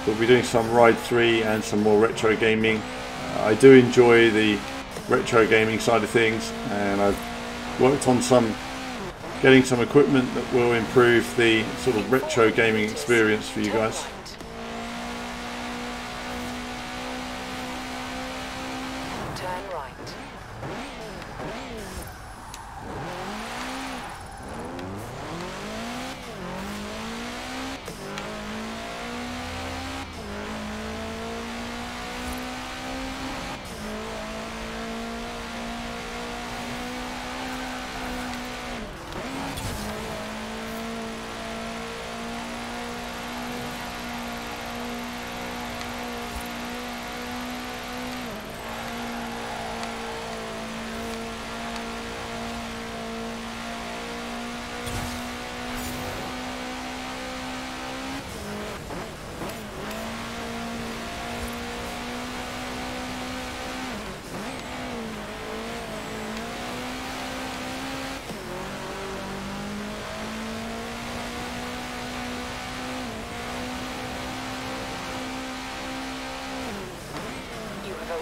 We'll be doing some Ride 3 and some more retro gaming. I do enjoy the retro gaming side of things, and I've worked on getting some equipment that will improve the sort of retro gaming experience for you guys. Turn right.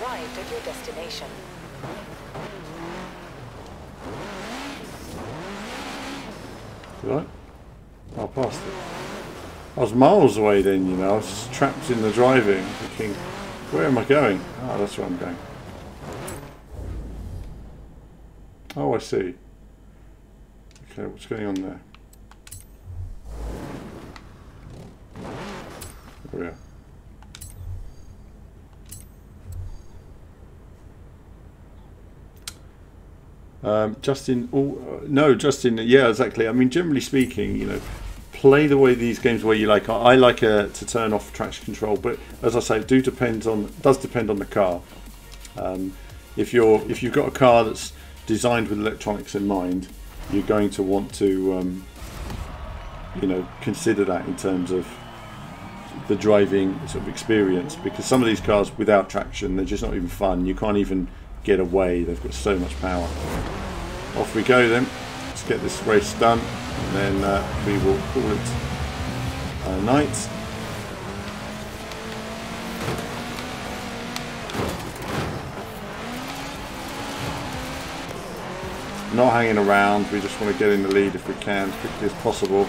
Arrived at your destination. Did I? I passed it. I was miles away then, you know. I was just trapped in the driving, thinking, where am I going? Oh, that's where I'm going. Oh, I see. Okay, what's going on there? There we are. Justin, no, Justin, yeah, exactly. I mean, generally speaking, you know, play the way these games where you like. I like to turn off traction control, but as I say, it does depend on the car. If you've got a car that's designed with electronics in mind, you're going to want to, you know, consider that in terms of the driving sort of experience, because some of these cars without traction, they're just not even fun. You can't even get away. They've got so much power. Off we go then. Let's get this race done, and then we will call it a night. Not hanging around, we just want to get in the lead if we can, as quickly as possible.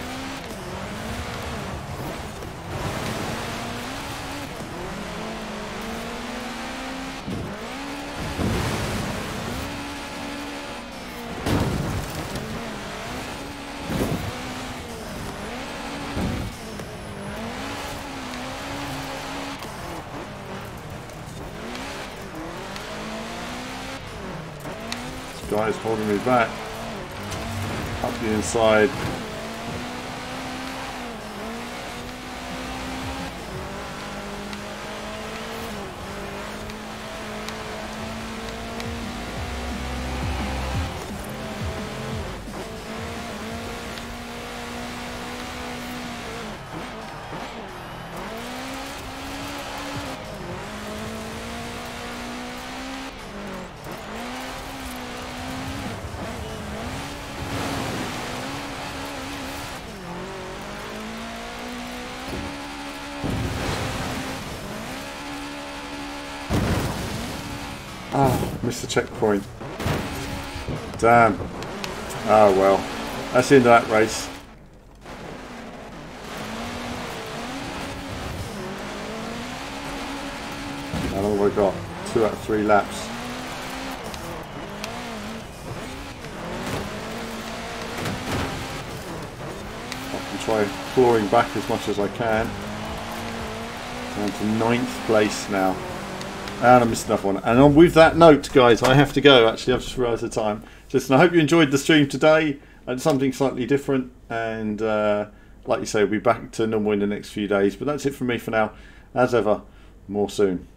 Guy's holding me back up the inside. Ah, missed the checkpoint. Damn. Oh well. That's the end of that race. How long have I got? 2 out of 3 laps. I can try clawing back as much as I can. Down to 9th place now. And I missed another one. And on with that note, guys, I have to go. Actually, I've just realised the time. Just, I hope you enjoyed the stream today. And something slightly different. And like you say, we'll be back to normal in the next few days. But that's it from me for now. As ever, more soon.